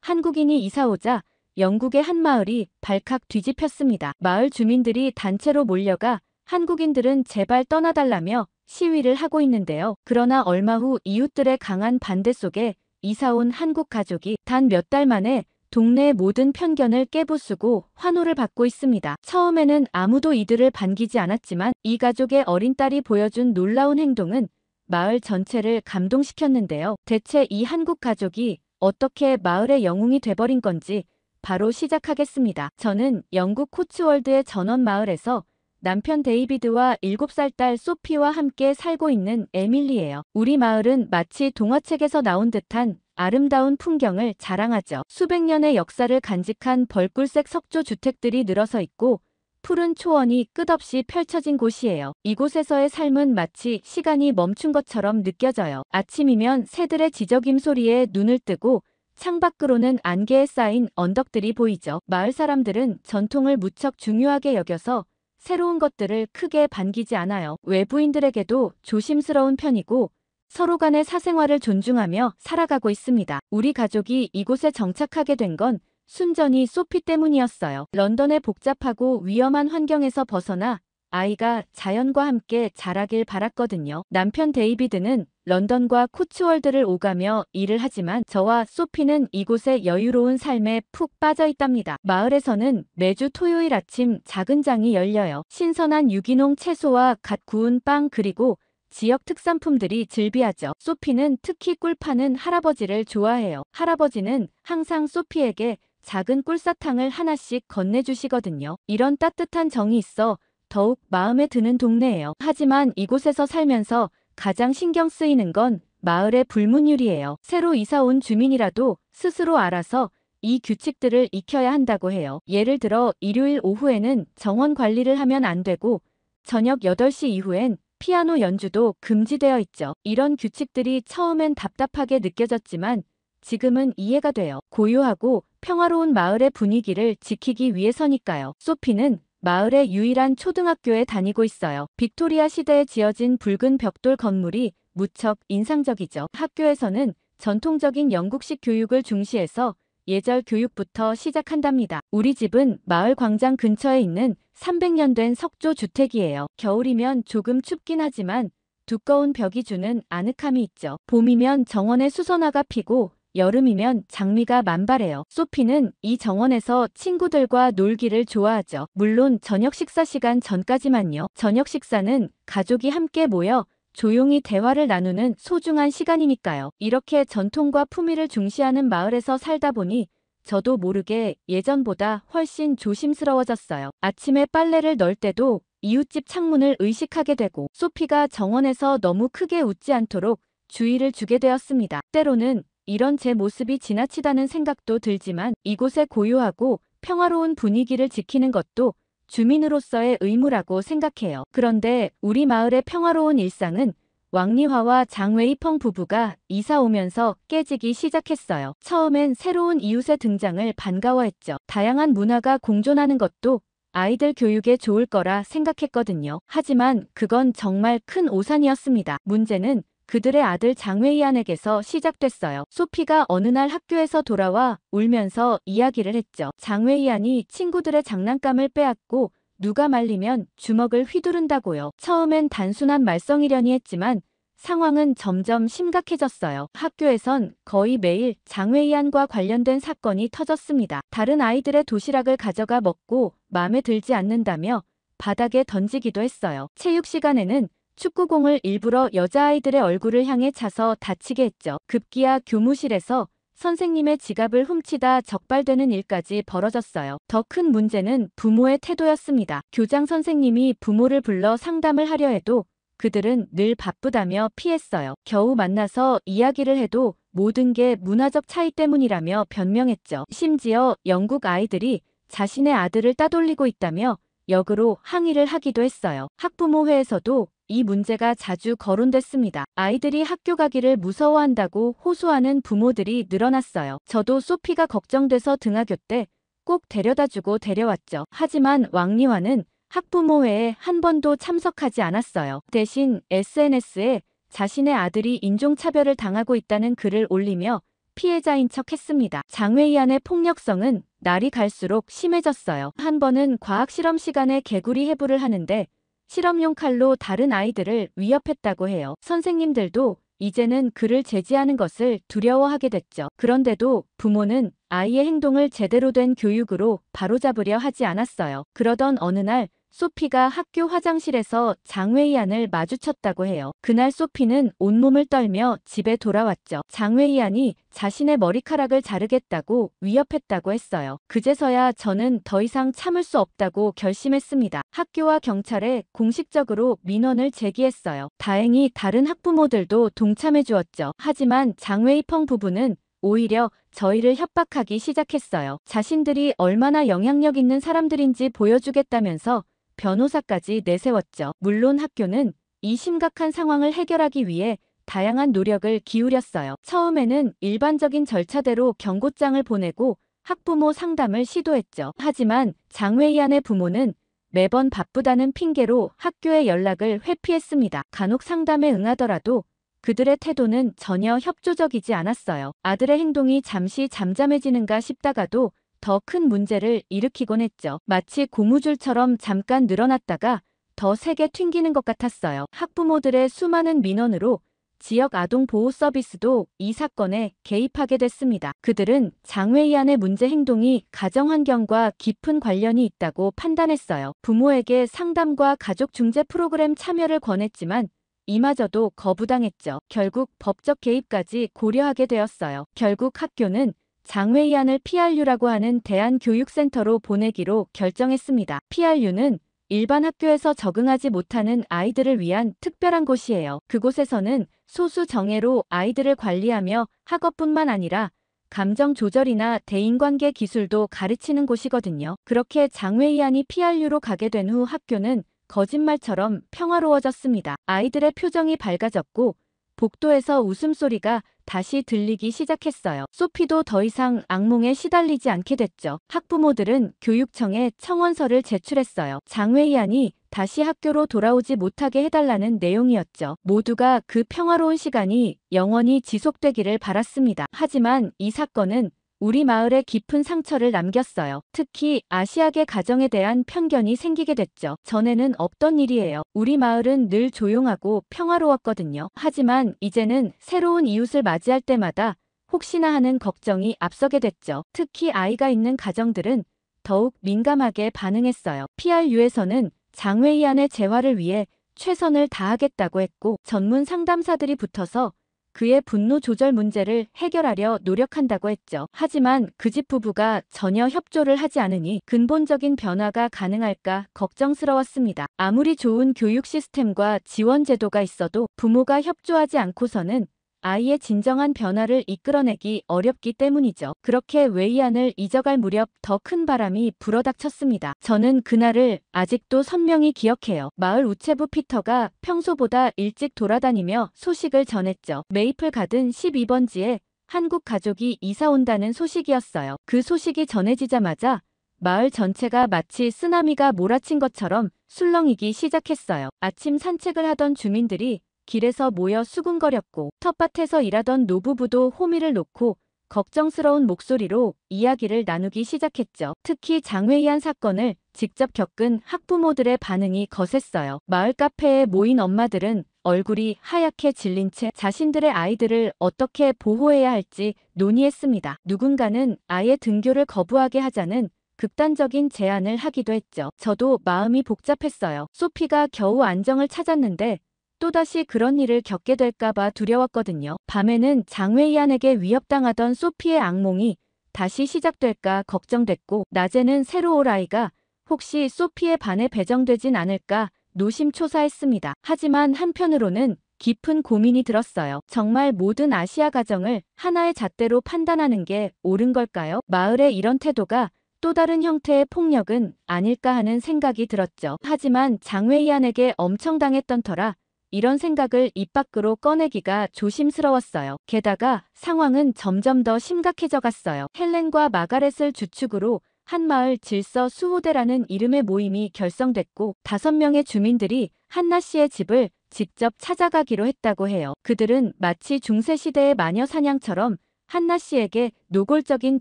한국인이 이사오자 영국의 한 마을이 발칵 뒤집혔습니다. 마을 주민들이 단체로 몰려가 한국인들은 제발 떠나달라며 시위를 하고 있는데요. 그러나 얼마 후 이웃들의 강한 반대 속에 이사온 한국 가족이 단 몇 달 만에 동네의 모든 편견을 깨부수고 환호를 받고 있습니다. 처음에는 아무도 이들을 반기지 않았지만 이 가족의 어린 딸이 보여준 놀라운 행동은 마을 전체를 감동시켰는데요. 대체 이 한국 가족이 어떻게 마을의 영웅이 돼버린 건지 바로 시작하겠습니다. 저는 영국 코츠월드의 전원 마을에서 남편 데이비드와 7살 딸 소피와 함께 살고 있는 에밀리예요. 우리 마을은 마치 동화책에서 나온 듯한 아름다운 풍경을 자랑하죠. 수백 년의 역사를 간직한 벌꿀색 석조 주택들이 늘어서 있고 푸른 초원이 끝없이 펼쳐진 곳이에요. 이곳에서의 삶은 마치 시간이 멈춘 것처럼 느껴져요. 아침이면 새들의 지저귐 소리에 눈을 뜨고 창밖으로는 안개에 쌓인 언덕들이 보이죠. 마을 사람들은 전통을 무척 중요하게 여겨서 새로운 것들을 크게 반기지 않아요. 외부인들에게도 조심스러운 편이고 서로 간의 사생활을 존중하며 살아가고 있습니다. 우리 가족이 이곳에 정착하게 된 건 순전히 소피 때문이었어요. 런던의 복잡하고 위험한 환경에서 벗어나 아이가 자연과 함께 자라길 바랐거든요. 남편 데이비드는 런던과 코츠월드를 오가며 일을 하지만 저와 소피는 이곳의 여유로운 삶에 푹 빠져 있답니다. 마을에서는 매주 토요일 아침 작은 장이 열려요. 신선한 유기농 채소와 갓 구운 빵 그리고 지역 특산품들이 즐비하죠. 소피는 특히 꿀 파는 할아버지를 좋아해요. 할아버지는 항상 소피에게 작은 꿀사탕을 하나씩 건네주시거든요. 이런 따뜻한 정이 있어 더욱 마음에 드는 동네예요. 하지만 이곳에서 살면서 가장 신경 쓰이는 건 마을의 불문율이에요. 새로 이사 온 주민이라도 스스로 알아서 이 규칙들을 익혀야 한다고 해요. 예를 들어 일요일 오후에는 정원 관리를 하면 안 되고 저녁 8시 이후엔 피아노 연주도 금지되어 있죠. 이런 규칙들이 처음엔 답답하게 느껴졌지만 지금은 이해가 돼요. 고요하고 평화로운 마을의 분위기를 지키기 위해서니까요. 소피는 마을의 유일한 초등학교에 다니고 있어요. 빅토리아 시대에 지어진 붉은 벽돌 건물이 무척 인상적이죠. 학교에서는 전통적인 영국식 교육을 중시해서 예절 교육부터 시작한답니다. 우리 집은 마을 광장 근처에 있는 300년 된 석조 주택이에요. 겨울이면 조금 춥긴 하지만 두꺼운 벽이 주는 아늑함이 있죠. 봄이면 정원에 수선화가 피고 여름이면 장미가 만발해요. 소피는 이 정원에서 친구들과 놀기를 좋아하죠. 물론 저녁 식사 시간 전까지만요. 저녁 식사는 가족이 함께 모여 조용히 대화를 나누는 소중한 시간이니까요. 이렇게 전통과 품위를 중시하는 마을에서 살다 보니 저도 모르게 예전보다 훨씬 조심스러워졌어요. 아침에 빨래를 널 때도 이웃집 창문을 의식하게 되고 소피가 정원에서 너무 크게 웃지 않도록 주의를 주게 되었습니다. 때로는 이런 제 모습이 지나치다는 생각도 들지만 이곳의 고요하고 평화로운 분위기를 지키는 것도 주민으로서의 의무라고 생각해요. 그런데 우리 마을의 평화로운 일상은 왕리화와 장웨이펑 부부가 이사 오면서 깨지기 시작했어요. 처음엔 새로운 이웃의 등장을 반가워했죠. 다양한 문화가 공존하는 것도 아이들 교육에 좋을 거라 생각했거든요. 하지만 그건 정말 큰 오산이었습니다. 문제는 그들의 아들 장웨이안에게서 시작됐어요. 소피가 어느 날 학교에서 돌아와 울면서 이야기를 했죠. 장웨이안이 친구들의 장난감을 빼앗고 누가 말리면 주먹을 휘두른다고요. 처음엔 단순한 말썽이려니 했지만 상황은 점점 심각해졌어요. 학교에선 거의 매일 장웨이안과 관련된 사건이 터졌습니다. 다른 아이들의 도시락을 가져가 먹고 마음에 들지 않는다며 바닥에 던지기도 했어요. 체육 시간에는 축구공을 일부러 여자아이들의 얼굴을 향해 차서 다치게 했죠. 급기야 교무실에서 선생님의 지갑을 훔치다 적발되는 일까지 벌어졌어요. 더 큰 문제는 부모의 태도였습니다. 교장 선생님이 부모를 불러 상담을 하려 해도 그들은 늘 바쁘다며 피했어요. 겨우 만나서 이야기를 해도 모든 게 문화적 차이 때문이라며 변명했죠. 심지어 영국 아이들이 자신의 아들을 따돌리고 있다며 역으로 항의를 하기도 했어요. 학부모회에서도 이 문제가 자주 거론됐습니다. 아이들이 학교 가기를 무서워한다고 호소하는 부모들이 늘어났어요. 저도 소피가 걱정돼서 등하교 때 꼭 데려다주고 데려왔죠. 하지만 왕리화는 학부모회에 한 번도 참석하지 않았어요. 대신 SNS에 자신의 아들이 인종차별을 당하고 있다는 글을 올리며 피해자인 척 했습니다. 장외이안의 폭력성은 날이 갈수록 심해졌어요. 한 번은 과학 실험 시간에 개구리 해부를 하는데 실험용 칼로 다른 아이들을 위협했다고 해요. 선생님들도 이제는 그를 제지하는 것을 두려워하게 됐죠. 그런데도 부모는 아이의 행동을 제대로 된 교육으로 바로잡으려 하지 않았어요. 그러던 어느 날 소피가 학교 화장실에서 장외이안을 마주쳤다고 해요. 그날 소피는 온몸을 떨며 집에 돌아왔죠. 장외이안이 자신의 머리카락을 자르겠다고 위협했다고 했어요. 그제서야 저는 더 이상 참을 수 없다고 결심했습니다. 학교와 경찰에 공식적으로 민원을 제기했어요. 다행히 다른 학부모들도 동참해 주었죠. 하지만 장외이펑 부부는 오히려 저희를 협박하기 시작했어요. 자신들이 얼마나 영향력 있는 사람들인지 보여주겠다면서 변호사까지 내세웠죠. 물론 학교는 이 심각한 상황을 해결하기 위해 다양한 노력을 기울였어요. 처음에는 일반적인 절차대로 경고장을 보내고 학부모 상담을 시도했죠. 하지만 장외이안의 부모는 매번 바쁘다는 핑계로 학교에 연락을 회피했습니다. 간혹 상담에 응하더라도 그들의 태도는 전혀 협조적이지 않았어요. 아들의 행동이 잠시 잠잠해지는가 싶다가도 더 큰 문제를 일으키곤 했죠. 마치 고무줄처럼 잠깐 늘어났다가 더 세게 튕기는 것 같았어요. 학부모들의 수많은 민원으로 지역 아동 보호 서비스도 이 사건에 개입하게 됐습니다. 그들은 장외이안의 문제 행동이 가정 환경과 깊은 관련이 있다고 판단했어요. 부모에게 상담과 가족 중재 프로그램 참여를 권했지만 이마저도 거부당했죠. 결국 법적 개입까지 고려하게 되었어요. 결국 학교는 장외이안을 PRU라고 하는 대안교육센터로 보내기로 결정했습니다. PRU는 일반 학교에서 적응하지 못하는 아이들을 위한 특별한 곳이에요. 그곳에서는 소수 정예로 아이들을 관리하며 학업뿐만 아니라 감정 조절이나 대인관계 기술도 가르치는 곳이거든요. 그렇게 장외이안이 PRU로 가게 된 후 학교는 거짓말처럼 평화로워졌습니다. 아이들의 표정이 밝아졌고 복도에서 웃음소리가 다시 들리기 시작했어요. 소피도 더 이상 악몽에 시달리지 않게 됐죠. 학부모들은 교육청에 청원서를 제출했어요. 장외이안이 다시 학교로 돌아오지 못하게 해달라는 내용이었죠. 모두가 그 평화로운 시간이 영원히 지속되기를 바랐습니다. 하지만 이 사건은 우리 마을에 깊은 상처를 남겼어요. 특히 아시아계 가정에 대한 편견이 생기게 됐죠. 전에는 없던 일이에요. 우리 마을은 늘 조용하고 평화로웠거든요. 하지만 이제는 새로운 이웃을 맞이할 때마다 혹시나 하는 걱정이 앞서게 됐죠. 특히 아이가 있는 가정들은 더욱 민감하게 반응했어요. PRU에서는 장외이안의 재활을 위해 최선을 다하겠다고 했고 전문 상담사들이 붙어서 그의 분노 조절 문제를 해결하려 노력한다고 했죠. 하지만 그 집 부부가 전혀 협조를 하지 않으니 근본적인 변화가 가능할까 걱정스러웠습니다. 아무리 좋은 교육 시스템과 지원 제도가 있어도 부모가 협조하지 않고서는 아이의 진정한 변화를 이끌어내기 어렵기 때문이죠. 그렇게 웨이안을 잊어갈 무렵 더 큰 바람이 불어닥쳤습니다. 저는 그날을 아직도 선명히 기억해요. 마을 우체부 피터가 평소보다 일찍 돌아다니며 소식을 전했죠. 메이플 가든 12번지에 한국 가족이 이사 온다는 소식이었어요. 그 소식이 전해지자마자 마을 전체가 마치 쓰나미가 몰아친 것처럼 술렁이기 시작했어요. 아침 산책을 하던 주민들이 길에서 모여 수군거렸고 텃밭에서 일하던 노부부도 호미를 놓고 걱정스러운 목소리로 이야기를 나누기 시작했죠. 특히 장외이안 사건을 직접 겪은 학부모들의 반응이 거셌어요. 마을 카페에 모인 엄마들은 얼굴이 하얗게 질린 채 자신들의 아이들을 어떻게 보호해야 할지 논의했습니다. 누군가는 아예 등교를 거부하게 하자는 극단적인 제안을 하기도 했죠. 저도 마음이 복잡했어요. 소피가 겨우 안정을 찾았는데 또다시 그런 일을 겪게 될까봐 두려웠거든요. 밤에는 장외이안에게 위협당하던 소피의 악몽이 다시 시작될까 걱정됐고 낮에는 새로 올 아이가 혹시 소피의 반에 배정되진 않을까 노심초사했습니다. 하지만 한편으로는 깊은 고민이 들었어요. 정말 모든 아시아 가정을 하나의 잣대로 판단하는 게 옳은 걸까요? 마을의 이런 태도가 또 다른 형태의 폭력은 아닐까 하는 생각이 들었죠. 하지만 장외이안에게 엄청 당했던 터라 이런 생각을 입 밖으로 꺼내기가 조심스러웠어요. 게다가 상황은 점점 더 심각해져 갔어요. 헬렌과 마가렛을 주축으로 한마을 질서 수호대라는 이름의 모임이 결성됐고 5명의 주민들이 한나 씨의 집을 직접 찾아가기로 했다고 해요. 그들은 마치 중세시대의 마녀 사냥처럼 한나 씨에게 노골적인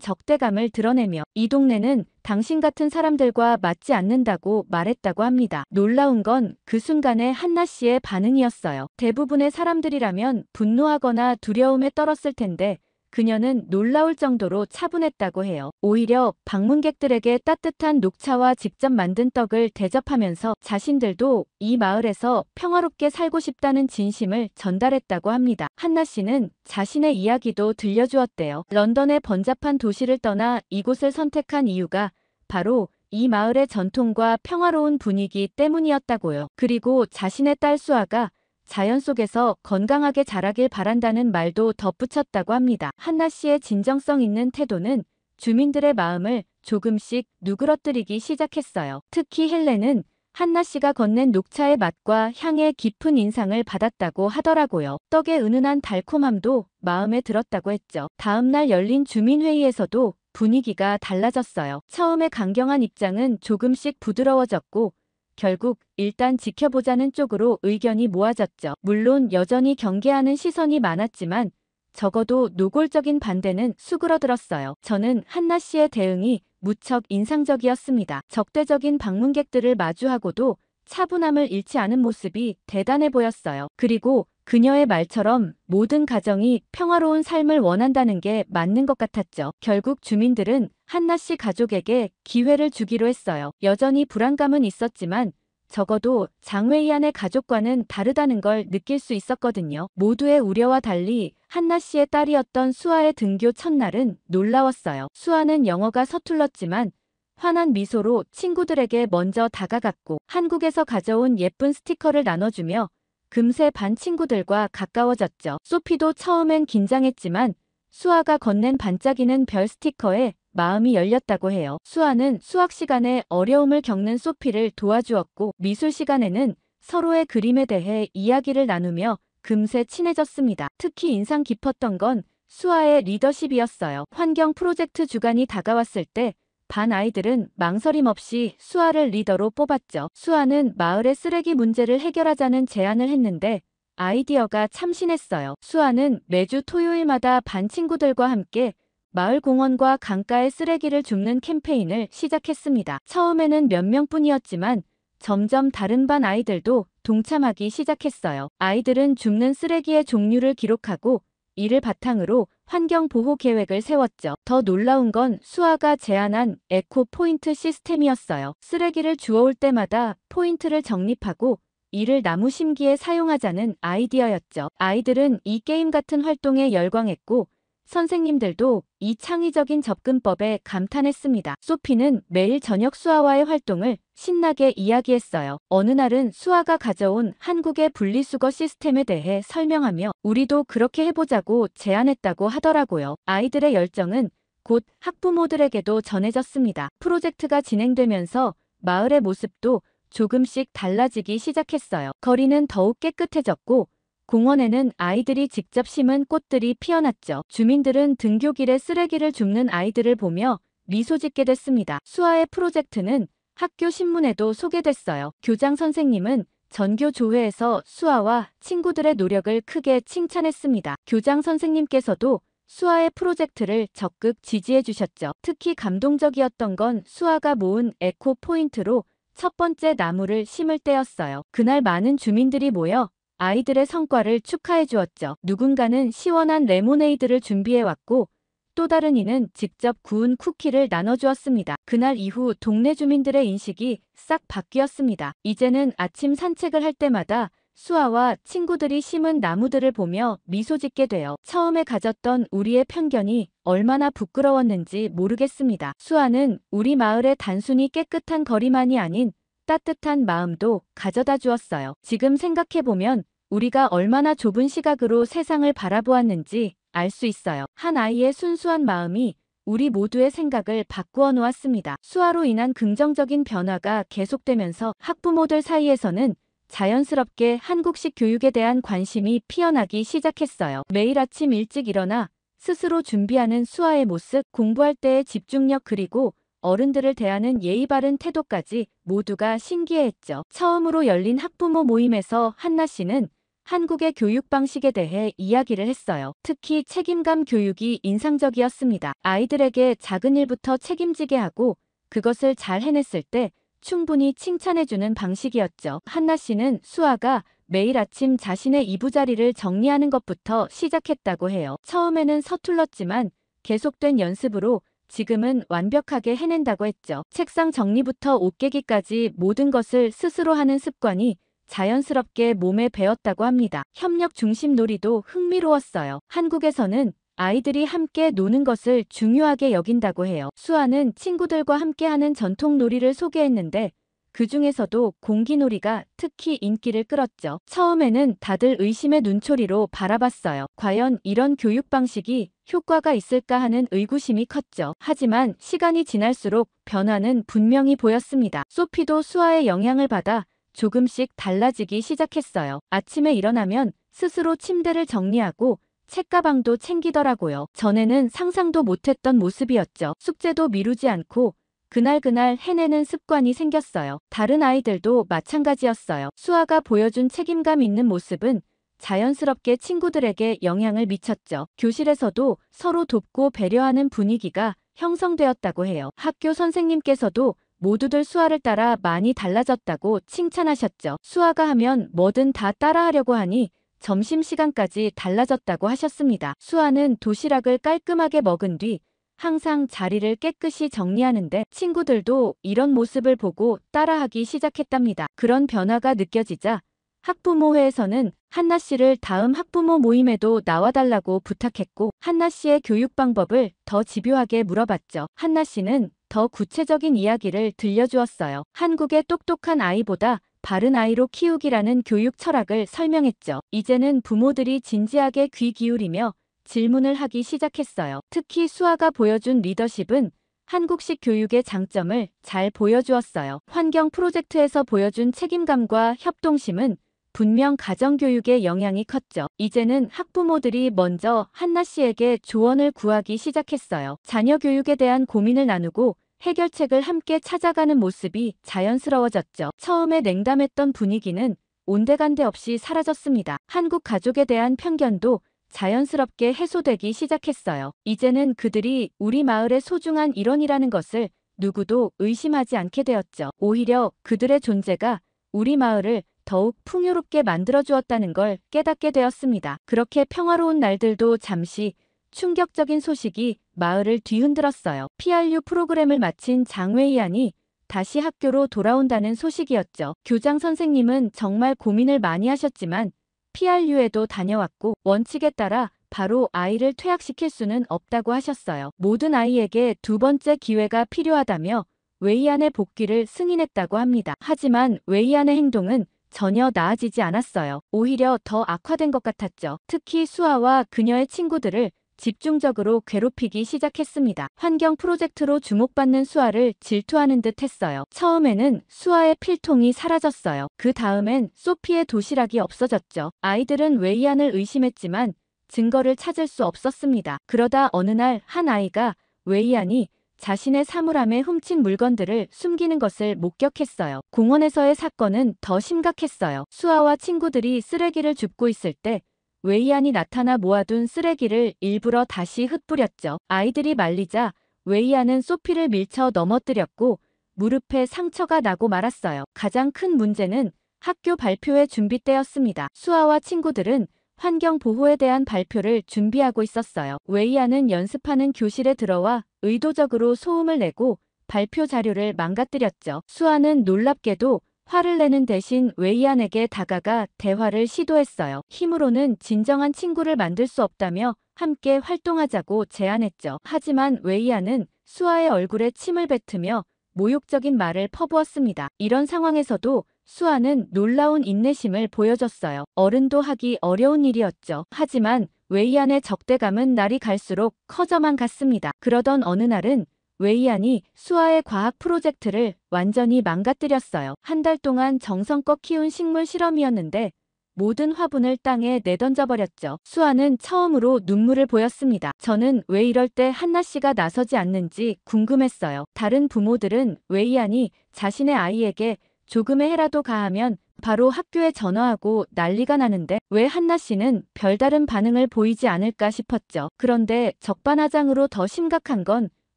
적대감을 드러내며 이 동네는 당신 같은 사람들과 맞지 않는다고 말했다고 합니다. 놀라운 건 그 순간의 한나 씨의 반응이었어요. 대부분의 사람들이라면 분노하거나 두려움에 떨었을 텐데 그녀는 놀라울 정도로 차분했다고 해요. 오히려 방문객들에게 따뜻한 녹차와 직접 만든 떡을 대접하면서 자신들도 이 마을에서 평화롭게 살고 싶다는 진심을 전달했다고 합니다. 한나 씨는 자신의 이야기도 들려주었대요. 런던의 번잡한 도시를 떠나 이곳을 선택한 이유가 바로 이 마을의 전통과 평화로운 분위기 때문이었다고요. 그리고 자신의 딸 수아가 자연 속에서 건강하게 자라길 바란다는 말도 덧붙였다고 합니다. 한나 씨의 진정성 있는 태도는 주민들의 마음을 조금씩 누그러뜨리기 시작했어요. 특히 헬렌은 한나 씨가 건넨 녹차의 맛과 향에 깊은 인상을 받았다고 하더라고요. 떡의 은은한 달콤함도 마음에 들었다고 했죠. 다음 날 열린 주민회의에서도 분위기가 달라졌어요. 처음에 강경한 입장은 조금씩 부드러워졌고 결국 일단 지켜보자는 쪽으로 의견이 모아졌죠. 물론 여전히 경계하는 시선이 많았지만 적어도 노골적인 반대는 수그러들었어요. 저는 한나 씨의 대응이 무척 인상적이었습니다. 적대적인 방문객들을 마주하고도 차분함을 잃지 않은 모습이 대단해 보였어요. 그리고 그녀의 말처럼 모든 가정이 평화로운 삶을 원한다는 게 맞는 것 같았죠. 결국 주민들은 한나 씨 가족에게 기회를 주기로 했어요. 여전히 불안감은 있었지만 적어도 장웨이안의 가족과는 다르다는 걸 느낄 수 있었거든요. 모두의 우려와 달리 한나 씨의 딸이었던 수아의 등교 첫날은 놀라웠어요. 수아는 영어가 서툴렀지만 환한 미소로 친구들에게 먼저 다가갔고 한국에서 가져온 예쁜 스티커를 나눠주며 금세 반 친구들과 가까워졌죠. 소피도 처음엔 긴장했지만 수아가 건넨 반짝이는 별 스티커에 마음이 열렸다고 해요. 수아는 수학 시간에 어려움을 겪는 소피를 도와주었고 미술 시간에는 서로의 그림에 대해 이야기를 나누며 금세 친해졌습니다. 특히 인상 깊었던 건 수아의 리더십이었어요. 환경 프로젝트 주간이 다가왔을 때 반 아이들은 망설임 없이 수아를 리더로 뽑았죠. 수아는 마을의 쓰레기 문제를 해결하자는 제안을 했는데 아이디어가 참신했어요. 수아는 매주 토요일마다 반 친구들과 함께 마을 공원과 강가의 쓰레기를 줍는 캠페인을 시작했습니다. 처음에는 몇 명뿐이었지만 점점 다른 반 아이들도 동참하기 시작했어요. 아이들은 줍는 쓰레기의 종류를 기록하고 이를 바탕으로 환경 보호 계획을 세웠죠. 더 놀라운 건 수아가 제안한 에코 포인트 시스템이었어요. 쓰레기를 주워올 때마다 포인트를 적립하고 이를 나무 심기에 사용하자는 아이디어였죠. 아이들은 이 게임 같은 활동에 열광했고 선생님들도 이 창의적인 접근법에 감탄했습니다. 소피는 매일 저녁 수아와의 활동을 신나게 이야기했어요. 어느 날은 수아가 가져온 한국의 분리수거 시스템에 대해 설명하며 우리도 그렇게 해보자고 제안했다고 하더라고요. 아이들의 열정은 곧 학부모들에게도 전해졌습니다. 프로젝트가 진행되면서 마을의 모습도 조금씩 달라지기 시작했어요. 거리는 더욱 깨끗해졌고 공원에는 아이들이 직접 심은 꽃들이 피어났죠. 주민들은 등교길에 쓰레기를 줍는 아이들을 보며 미소 짓게 됐습니다. 수아의 프로젝트는 학교 신문에도 소개됐어요. 교장 선생님은 전교 조회에서 수아와 친구들의 노력을 크게 칭찬했습니다. 교장 선생님께서도 수아의 프로젝트를 적극 지지해 주셨죠. 특히 감동적이었던 건 수아가 모은 에코 포인트로 첫 번째 나무를 심을 때였어요. 그날 많은 주민들이 모여 아이들의 성과를 축하해 주었죠. 누군가는 시원한 레모네이드를 준비해 왔고 또 다른 이는 직접 구운 쿠키를 나눠주었습니다. 그날 이후 동네 주민들의 인식이 싹 바뀌었습니다. 이제는 아침 산책을 할 때마다 수아와 친구들이 심은 나무들을 보며 미소 짓게 되어 처음에 가졌던 우리의 편견이 얼마나 부끄러웠는지 모르겠습니다. 수아는 우리 마을의 단순히 깨끗한 거리만이 아닌 따뜻한 마음도 가져다 주었어요. 지금 생각해보면 우리가 얼마나 좁은 시각으로 세상을 바라보았는지 알 수 있어요. 한 아이의 순수한 마음이 우리 모두의 생각을 바꾸어 놓았습니다. 수아로 인한 긍정적인 변화가 계속되면서 학부모들 사이에서는 자연스럽게 한국식 교육에 대한 관심이 피어나기 시작했어요. 매일 아침 일찍 일어나 스스로 준비하는 수아의 모습, 공부할 때의 집중력 그리고 어른들을 대하는 예의 바른 태도까지 모두가 신기해했죠. 처음으로 열린 학부모 모임에서 한나 씨는 한국의 교육 방식에 대해 이야기를 했어요. 특히 책임감 교육이 인상적이었습니다. 아이들에게 작은 일부터 책임지게 하고 그것을 잘 해냈을 때 충분히 칭찬해주는 방식이었죠. 한나 씨는 수아가 매일 아침 자신의 이부자리를 정리하는 것부터 시작했다고 해요. 처음에는 서툴렀지만 계속된 연습으로 지금은 완벽하게 해낸다고 했죠. 책상 정리부터 옷 깨기까지 모든 것을 스스로 하는 습관이 자연스럽게 몸에 배었다고 합니다. 협력 중심 놀이도 흥미로웠어요. 한국에서는 아이들이 함께 노는 것을 중요하게 여긴다고 해요. 수아는 친구들과 함께하는 전통 놀이를 소개했는데 그 중에서도 공기놀이가 특히 인기를 끌었죠. 처음에는 다들 의심의 눈초리로 바라봤어요. 과연 이런 교육 방식이 효과가 있을까 하는 의구심이 컸죠. 하지만 시간이 지날수록 변화는 분명히 보였습니다. 소피도 수아의 영향을 받아 조금씩 달라지기 시작했어요. 아침에 일어나면 스스로 침대를 정리하고 책가방도 챙기더라고요. 전에는 상상도 못했던 모습이었죠. 숙제도 미루지 않고 그날 해내는 습관이 생겼어요. 다른 아이들도 마찬가지였어요. 수아가 보여준 책임감 있는 모습은 자연스럽게 친구들에게 영향을 미쳤죠. 교실에서도 서로 돕고 배려하는 분위기가 형성되었다고 해요. 학교 선생님께서도 모두들 수아를 따라 많이 달라졌다고 칭찬하셨죠. 수아가 하면 뭐든 다 따라하려고 하니 점심시간까지 달라졌다고 하셨습니다. 수아는 도시락을 깔끔하게 먹은 뒤 항상 자리를 깨끗이 정리하는데 친구들도 이런 모습을 보고 따라하기 시작했답니다. 그런 변화가 느껴지자 학부모회에서는 한나 씨를 다음 학부모 모임에도 나와달라고 부탁했고 한나 씨의 교육 방법을 더 집요하게 물어봤죠. 한나 씨는 더 구체적인 이야기를 들려주었어요. 한국의 똑똑한 아이보다 바른 아이로 키우기라는 교육 철학을 설명했죠. 이제는 부모들이 진지하게 귀 기울이며 질문을 하기 시작했어요. 특히 수아가 보여준 리더십은 한국식 교육의 장점을 잘 보여주었어요. 환경 프로젝트에서 보여준 책임감과 협동심은 분명 가정교육의 영향이 컸죠. 이제는 학부모들이 먼저 한나 씨에게 조언을 구하기 시작했어요. 자녀 교육에 대한 고민을 나누고 해결책을 함께 찾아가는 모습이 자연스러워졌죠. 처음에 냉담했던 분위기는 온데간데 없이 사라졌습니다. 한국 가족에 대한 편견도 자연스럽게 해소되기 시작했어요. 이제는 그들이 우리 마을의 소중한 일원이라는 것을 누구도 의심하지 않게 되었죠. 오히려 그들의 존재가 우리 마을을 더욱 풍요롭게 만들어주었다는 걸 깨닫게 되었습니다. 그렇게 평화로운 날들도 잠시 충격적인 소식이 마을을 뒤흔들었어요. PRU 프로그램을 마친 장웨이안이 다시 학교로 돌아온다는 소식이었죠. 교장 선생님은 정말 고민을 많이 하셨지만 PRU에도 다녀왔고 원칙에 따라 바로 아이를 퇴학시킬 수는 없다고 하셨어요. 모든 아이에게 두 번째 기회가 필요하다며 웨이안의 복귀를 승인했다고 합니다. 하지만 웨이안의 행동은 전혀 나아지지 않았어요. 오히려 더 악화된 것 같았죠. 특히 수아와 그녀의 친구들을 집중적으로 괴롭히기 시작했습니다. 환경 프로젝트로 주목받는 수아를 질투하는 듯 했어요. 처음에는 수아의 필통이 사라졌어요. 그 다음엔 소피의 도시락이 없어졌죠. 아이들은 웨이안을 의심했지만 증거를 찾을 수 없었습니다. 그러다 어느 날 한 아이가 웨이안이 자신의 사물함에 훔친 물건들을 숨기는 것을 목격했어요. 공원에서의 사건은 더 심각했어요. 수아와 친구들이 쓰레기를 줍고 있을 때 웨이안이 나타나 모아둔 쓰레기를 일부러 다시 흩뿌렸죠. 아이들이 말리자 웨이안은 소피를 밀쳐 넘어뜨렸고 무릎에 상처가 나고 말았어요. 가장 큰 문제는 학교 발표회 준비 때였습니다. 수아와 친구들은 환경 보호에 대한 발표를 준비하고 있었어요. 웨이안은 연습하는 교실에 들어와 의도적으로 소음을 내고 발표 자료를 망가뜨렸죠. 수아는 놀랍게도 화를 내는 대신 웨이안에게 다가가 대화를 시도했어요. 힘으로는 진정한 친구를 만들 수 없다며 함께 활동하자고 제안했죠. 하지만 웨이안은 수아의 얼굴에 침을 뱉으며 모욕적인 말을 퍼부었습니다. 이런 상황에서도 수아는 놀라운 인내심을 보여줬어요. 어른도 하기 어려운 일이었죠. 하지만 웨이안의 적대감은 날이 갈수록 커져만 갔습니다. 그러던 어느 날은 웨이안이 수아의 과학 프로젝트를 완전히 망가뜨렸어요. 한 달 동안 정성껏 키운 식물 실험이었는데 모든 화분을 땅에 내던져버렸죠. 수아는 처음으로 눈물을 보였습니다. 저는 왜 이럴 때 한나 씨가 나서지 않는지 궁금했어요. 다른 부모들은 웨이안이 자신의 아이에게 조금의 해라도 가하면 바로 학교에 전화하고 난리가 나는데 왜 한나 씨는 별다른 반응을 보이지 않을까 싶었죠. 그런데 적반하장으로 더 심각한 건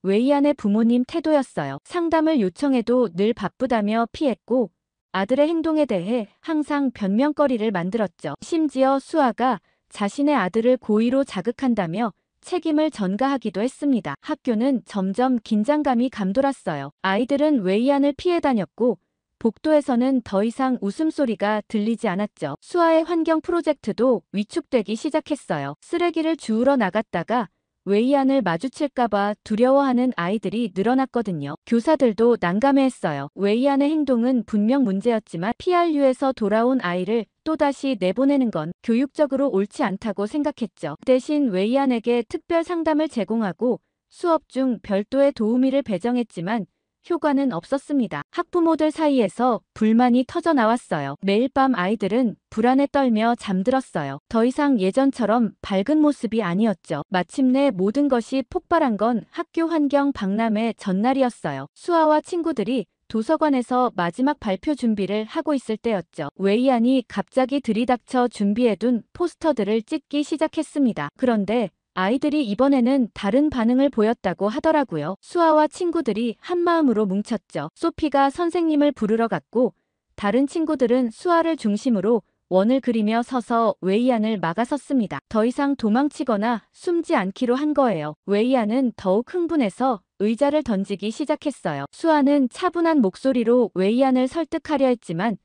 웨이안의 부모님 태도였어요. 상담을 요청해도 늘 바쁘다며 피했고 아들의 행동에 대해 항상 변명거리를 만들었죠. 심지어 수아가 자신의 아들을 고의로 자극한다며 책임을 전가하기도 했습니다. 학교는 점점 긴장감이 감돌았어요. 아이들은 웨이안을 피해 다녔고 복도에서는 더 이상 웃음소리가 들리지 않았죠. 수아의 환경 프로젝트도 위축되기 시작했어요. 쓰레기를 주우러 나갔다가 웨이안을 마주칠까봐 두려워하는 아이들이 늘어났거든요. 교사들도 난감해했어요. 웨이안의 행동은 분명 문제였지만 PRU에서 돌아온 아이를 또다시 내보내는 건 교육적으로 옳지 않다고 생각했죠. 대신 웨이안에게 특별 상담을 제공하고 수업 중 별도의 도우미를 배정했지만 효과는 없었습니다. 학부모들 사이에서 불만이 터져 나왔어요. 매일 밤 아이들은 불안에 떨며 잠들었어요. 더 이상 예전처럼 밝은 모습이 아니었죠. 마침내 모든 것이 폭발한 건 학교 환경 박람회 전날이었어요. 수아와 친구들이 도서관에서 마지막 발표 준비를 하고 있을 때였죠. 웨이안이 갑자기 들이닥쳐 준비해둔 포스터들을 찍기 시작했습니다. 그런데 아이들이 이번에는 다른 반응을 보였다고 하더라고요. 수아와 친구들이 한마음으로 뭉쳤죠. 소피가 선생님을 부르러 갔고 다른 친구들은 수아를 중심으로 원을 그리며 서서 웨이안을 막아섰습니다. 더 이상 도망치거나 숨지 않기로 한 거예요. 웨이안은 더욱 흥분해서 의자를 던지기 시작했어요. 수아는 차분한 목소리로 웨이안을 설득하려 했지만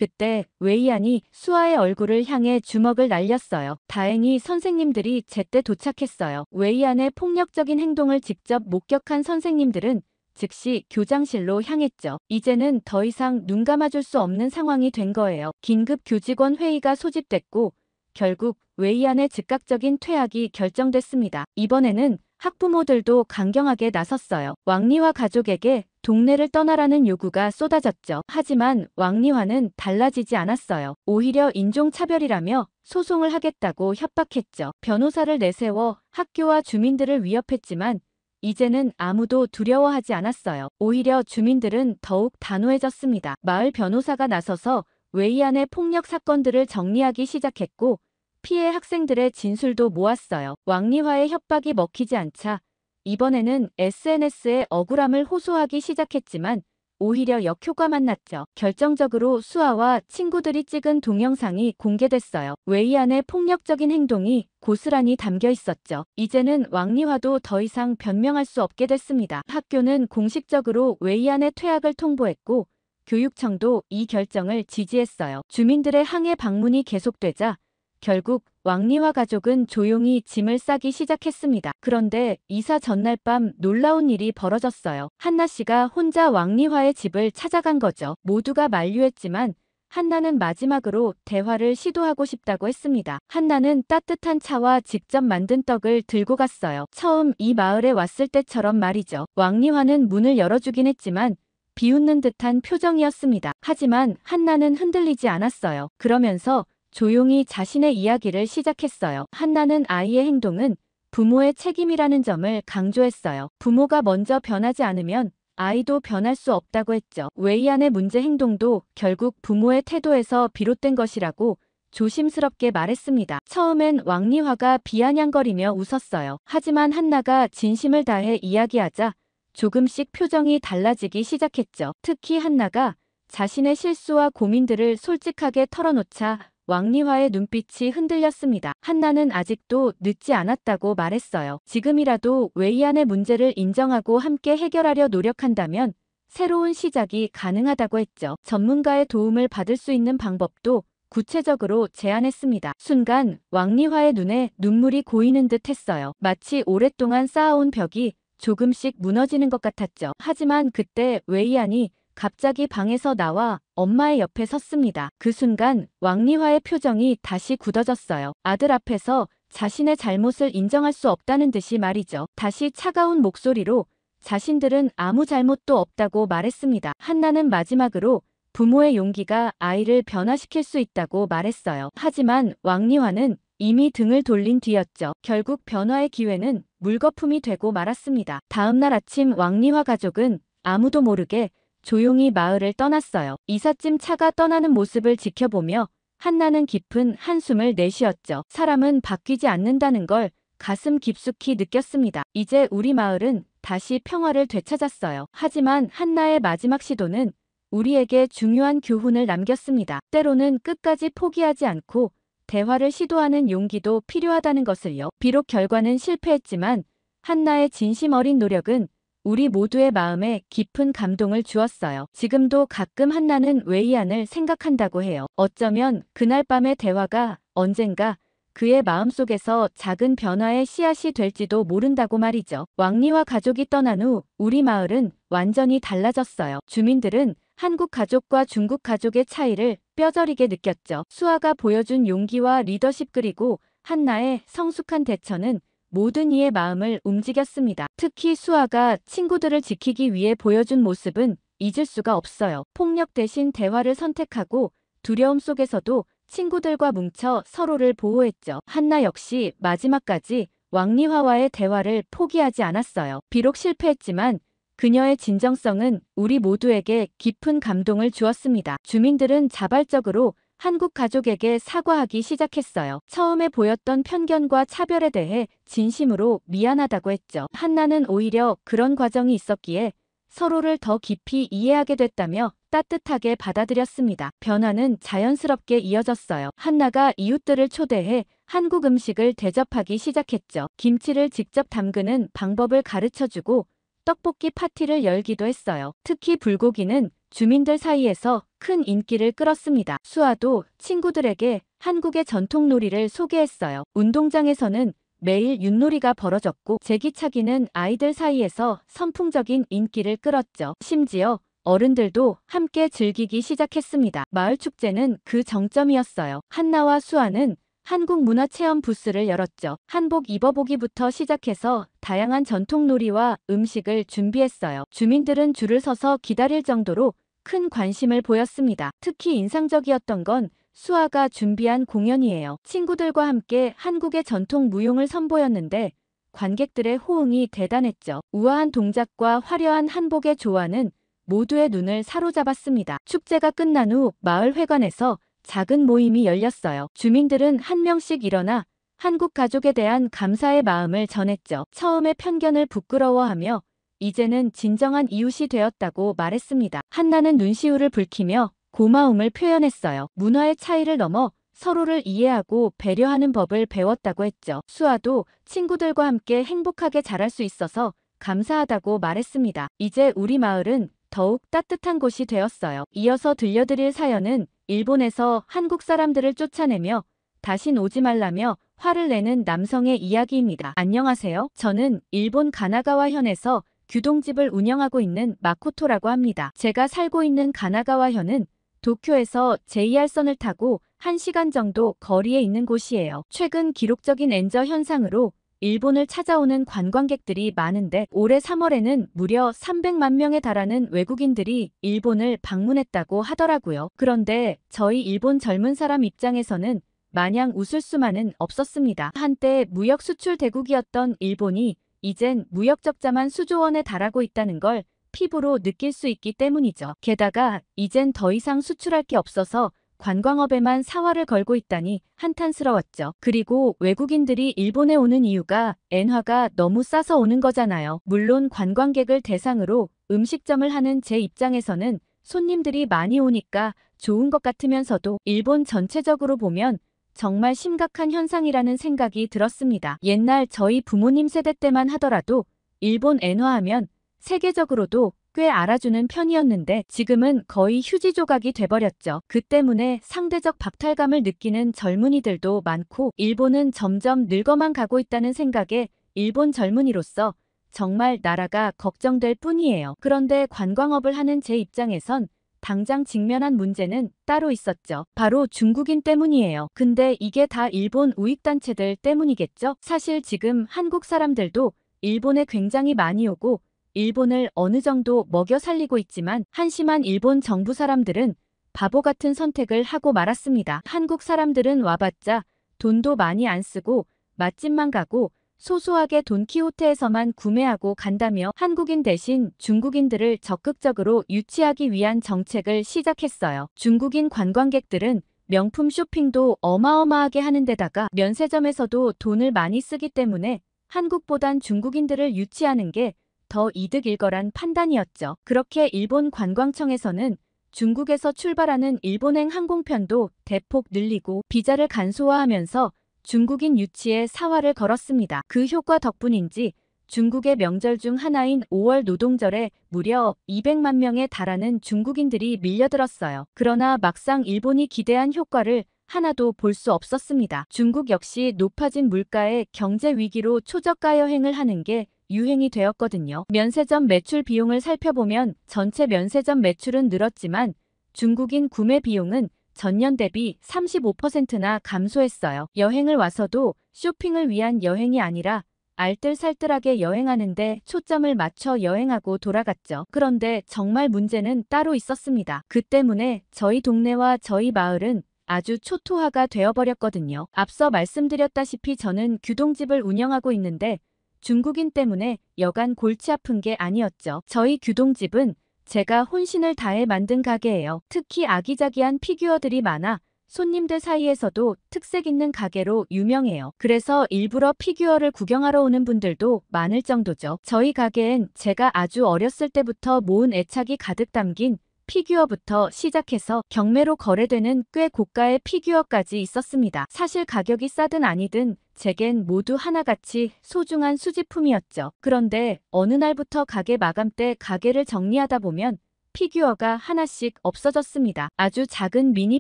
그때 웨이안이 수아의 얼굴을 향해 주먹을 날렸어요. 다행히 선생님들이 제때 도착했어요. 웨이안의 폭력적인 행동을 직접 목격한 선생님들은 즉시 교장실로 향했죠. 이제는 더 이상 눈 감아줄 수 없는 상황이 된 거예요. 긴급 교직원 회의가 소집됐고 결국 웨이안의 즉각적인 퇴학이 결정됐습니다. 이번에는 학부모들도 강경하게 나섰어요. 왕리화 가족에게 동네를 떠나라는 요구가 쏟아졌죠. 하지만 왕리화는 달라지지 않았어요. 오히려 인종차별이라며 소송을 하겠다고 협박했죠. 변호사를 내세워 학교와 주민들을 위협했지만 이제는 아무도 두려워하지 않았어요. 오히려 주민들은 더욱 단호해졌습니다. 마을 변호사가 나서서 웨이안의 폭력 사건들을 정리하기 시작했고 피해 학생들의 진술도 모았어요. 왕리화의 협박이 먹히지 않자 이번에는 SNS에 억울함을 호소하기 시작했지만 오히려 역효과만 났죠. 결정적으로 수아와 친구들이 찍은 동영상이 공개됐어요. 웨이안의 폭력적인 행동이 고스란히 담겨 있었죠. 이제는 왕리화도 더 이상 변명할 수 없게 됐습니다. 학교는 공식적으로 웨이안의 퇴학을 통보했고 교육청도 이 결정을 지지했어요. 주민들의 항해 방문이 계속되자 결국 왕리화 가족은 조용히 짐을 싸기 시작했습니다. 그런데 이사 전날 밤 놀라운 일이 벌어졌어요. 한나 씨가 혼자 왕리화의 집을 찾아간 거죠. 모두가 만류했지만 한나는 마지막으로 대화를 시도하고 싶다고 했습니다. 한나는 따뜻한 차와 직접 만든 떡을 들고 갔어요. 처음 이 마을에 왔을 때처럼 말이죠. 왕리화는 문을 열어주긴 했지만 비웃는 듯한 표정이었습니다. 하지만 한나는 흔들리지 않았어요. 그러면서 조용히 자신의 이야기를 시작했어요. 한나는 아이의 행동은 부모의 책임이라는 점을 강조했어요. 부모가 먼저 변하지 않으면 아이도 변할 수 없다고 했죠. 웨이안의 문제 행동도 결국 부모의 태도에서 비롯된 것이라고 조심스럽게 말했습니다. 처음엔 왕리화가 비아냥거리며 웃었어요. 하지만 한나가 진심을 다해 이야기하자 조금씩 표정이 달라지기 시작했죠. 특히 한나가 자신의 실수와 고민들을 솔직하게 털어놓자 왕리화의 눈빛이 흔들렸습니다. 한나는 아직도 늦지 않았다고 말했어요. 지금이라도 웨이안의 문제를 인정하고 함께 해결하려 노력한다면 새로운 시작이 가능하다고 했죠. 전문가의 도움을 받을 수 있는 방법도 구체적으로 제안했습니다. 순간 왕리화의 눈에 눈물이 고이는 듯 했어요. 마치 오랫동안 쌓아온 벽이 조금씩 무너지는 것 같았죠. 하지만 그때 웨이안이 갑자기 방에서 나와 엄마의 옆에 섰습니다. 그 순간 왕리화의 표정이 다시 굳어졌어요. 아들 앞에서 자신의 잘못을 인정할 수 없다는 듯이 말이죠. 다시 차가운 목소리로 자신들은 아무 잘못도 없다고 말했습니다. 한나는 마지막으로 부모의 용기가 아이를 변화시킬 수 있다고 말했어요. 하지만 왕리화는 이미 등을 돌린 뒤였죠. 결국 변화의 기회는 물거품이 되고 말았습니다. 다음 날 아침 왕리화 가족은 아무도 모르게 조용히 마을을 떠났어요. 이삿짐 차가 떠나는 모습을 지켜보며 한나는 깊은 한숨을 내쉬었죠. 사람은 바뀌지 않는다는 걸 가슴 깊숙이 느꼈습니다. 이제 우리 마을은 다시 평화를 되찾았어요. 하지만 한나의 마지막 시도는 우리에게 중요한 교훈을 남겼습니다. 때로는 끝까지 포기하지 않고 대화를 시도하는 용기도 필요하다는 것을요. 비록 결과는 실패했지만 한나의 진심 어린 노력은 우리 모두의 마음에 깊은 감동을 주었어요. 지금도 가끔 한나는 웨이안을 생각한다고 해요. 어쩌면 그날 밤의 대화가 언젠가 그의 마음속에서 작은 변화의 씨앗이 될지도 모른다고 말이죠. 왕리와 가족이 떠난 후 우리 마을은 완전히 달라졌어요. 주민들은 한국 가족과 중국 가족의 차이를 뼈저리게 느꼈죠. 수아가 보여준 용기와 리더십 그리고 한나의 성숙한 대처는 모든 이의 마음을 움직였습니다. 특히 수아가 친구들을 지키기 위해 보여준 모습은 잊을 수가 없어요. 폭력 대신 대화를 선택하고 두려움 속에서도 친구들과 뭉쳐 서로를 보호했죠. 한나 역시 마지막까지 왕리화와의 대화를 포기하지 않았어요. 비록 실패했지만 그녀의 진정성은 우리 모두에게 깊은 감동을 주었습니다. 주민들은 자발적으로 한국 가족에게 사과하기 시작했어요. 처음에 보였던 편견과 차별에 대해 진심으로 미안하다고 했죠. 한나는 오히려 그런 과정이 있었기에 서로를 더 깊이 이해하게 됐다며 따뜻하게 받아들였습니다. 변화는 자연스럽게 이어졌어요. 한나가 이웃들을 초대해 한국 음식을 대접하기 시작했죠. 김치를 직접 담그는 방법을 가르쳐주고 떡볶이 파티를 열기도 했어요. 특히 불고기는 주민들 사이에서 큰 인기를 끌었습니다. 수아도 친구들에게 한국의 전통 놀이를 소개했어요. 운동장에서는 매일 윷놀이가 벌어졌고 제기차기는 아이들 사이에서 선풍적인 인기를 끌었죠. 심지어 어른들도 함께 즐기기 시작했습니다. 마을 축제는 그 정점이었어요. 한나와 수아는 한국 문화체험 부스를 열었죠. 한복 입어보기부터 시작해서 다양한 전통 놀이와 음식을 준비했어요. 주민들은 줄을 서서 기다릴 정도로 큰 관심을 보였습니다. 특히 인상적이었던 건 수아가 준비한 공연이에요. 친구들과 함께 한국의 전통 무용을 선보였는데 관객들의 호응이 대단했죠. 우아한 동작과 화려한 한복의 조화는 모두의 눈을 사로잡았습니다. 축제가 끝난 후 마을 회관에서 작은 모임이 열렸어요. 주민들은 한 명씩 일어나 한국 가족에 대한 감사의 마음을 전했죠. 처음에 편견을 부끄러워하며 이제는 진정한 이웃이 되었다고 말했습니다. 한나는 눈시울을 붉히며 고마움을 표현했어요. 문화의 차이를 넘어 서로를 이해하고 배려하는 법을 배웠다고 했죠. 수아도 친구들과 함께 행복하게 자랄 수 있어서 감사하다고 말했습니다. 이제 우리 마을은 더욱 따뜻한 곳이 되었어요. 이어서 들려드릴 사연은 일본에서 한국 사람들을 쫓아내며 다신 오지 말라며 화를 내는 남성의 이야기입니다. 안녕하세요. 저는 일본 가나가와 현에서 규동집을 운영하고 있는 마코토라고 합니다. 제가 살고 있는 가나가와현은 도쿄에서 JR선을 타고 1시간 정도 거리에 있는 곳이에요. 최근 기록적인 엔저 현상으로 일본을 찾아오는 관광객들이 많은데 올해 3월에는 무려 300만 명에 달하는 외국인들이 일본을 방문했다고 하더라고요. 그런데 저희 일본 젊은 사람 입장에서는 마냥 웃을 수만은 없었습니다. 한때 무역 수출 대국이었던 일본이 이젠 무역 적자만 수조 원에 달하고 있다는 걸 피부로 느낄 수 있기 때문이죠. 게다가 이젠 더 이상 수출할 게 없어서 관광업에만 사활을 걸고 있다니 한탄스러웠죠. 그리고 외국인들이 일본에 오는 이유가 엔화가 너무 싸서 오는 거잖아요. 물론 관광객을 대상으로 음식점을 하는 제 입장에서는 손님들이 많이 오니까 좋은 것 같으면서도 일본 전체적으로 보면 정말 심각한 현상이라는 생각이 들었습니다. 옛날 저희 부모님 세대 때만 하더라도 일본 엔화하면 세계적으로도 꽤 알아주는 편이었는데 지금은 거의 휴지 조각이 돼버렸죠. 그 때문에 상대적 박탈감을 느끼는 젊은이들도 많고 일본은 점점 늙어만 가고 있다는 생각에 일본 젊은이로서 정말 나라가 걱정될 뿐이에요. 그런데 관광업을 하는 제 입장에선 당장 직면한 문제는 따로 있었죠. 바로 중국인 때문이에요. 근데 이게 다 일본 우익단체들 때문이겠죠? 사실 지금 한국 사람들도 일본에 굉장히 많이 오고 일본을 어느 정도 먹여 살리고 있지만 한심한 일본 정부 사람들은 바보 같은 선택을 하고 말았습니다. 한국 사람들은 와봤자 돈도 많이 안 쓰고 맛집만 가고 소소하게 돈키호테에서만 구매하고 간다며 한국인 대신 중국인들을 적극적으로 유치하기 위한 정책을 시작했어요. 중국인 관광객들은 명품 쇼핑도 어마어마하게 하는 데다가 면세점에서도 돈을 많이 쓰기 때문에 한국보단 중국인들을 유치하는 게 더 이득일 거란 판단이었죠. 그렇게 일본 관광청에서는 중국에서 출발하는 일본행 항공편도 대폭 늘리고 비자를 간소화하면서 중국인 유치에 사활을 걸었습니다. 그 효과 덕분인지 중국의 명절 중 하나인 5월 노동절에 무려 200만 명에 달하는 중국인들이 밀려들었어요. 그러나 막상 일본이 기대한 효과를 하나도 볼 수 없었습니다. 중국 역시 높아진 물가에 경제 위기로 초저가 여행을 하는 게 유행이 되었거든요. 면세점 매출 비용을 살펴보면 전체 면세점 매출은 늘었지만 중국인 구매 비용은 전년 대비 35%나 감소했어요. 여행을 와서도 쇼핑을 위한 여행이 아니라 알뜰살뜰하게 여행하는데 초점을 맞춰 여행하고 돌아갔죠. 그런데 정말 문제는 따로 있었습니다. 그 때문에 저희 동네와 저희 마을은 아주 초토화가 되어버렸거든요. 앞서 말씀드렸다시피 저는 규동집을 운영하고 있는데 중국인 때문에 여간 골치 아픈 게 아니었죠. 저희 규동집은 제가 혼신을 다해 만든 가게예요. 특히 아기자기한 피규어들이 많아 손님들 사이에서도 특색 있는 가게로 유명해요. 그래서 일부러 피규어를 구경하러 오는 분들도 많을 정도죠. 저희 가게엔 제가 아주 어렸을 때부터 모은 애착이 가득 담긴 피규어부터 시작해서 경매로 거래되는 꽤 고가의 피규어까지 있었습니다. 사실 가격이 싸든 아니든 제겐 모두 하나같이 소중한 수집품이었죠. 그런데 어느 날부터 가게 마감 때 가게를 정리하다 보면 피규어가 하나씩 없어졌습니다. 아주 작은 미니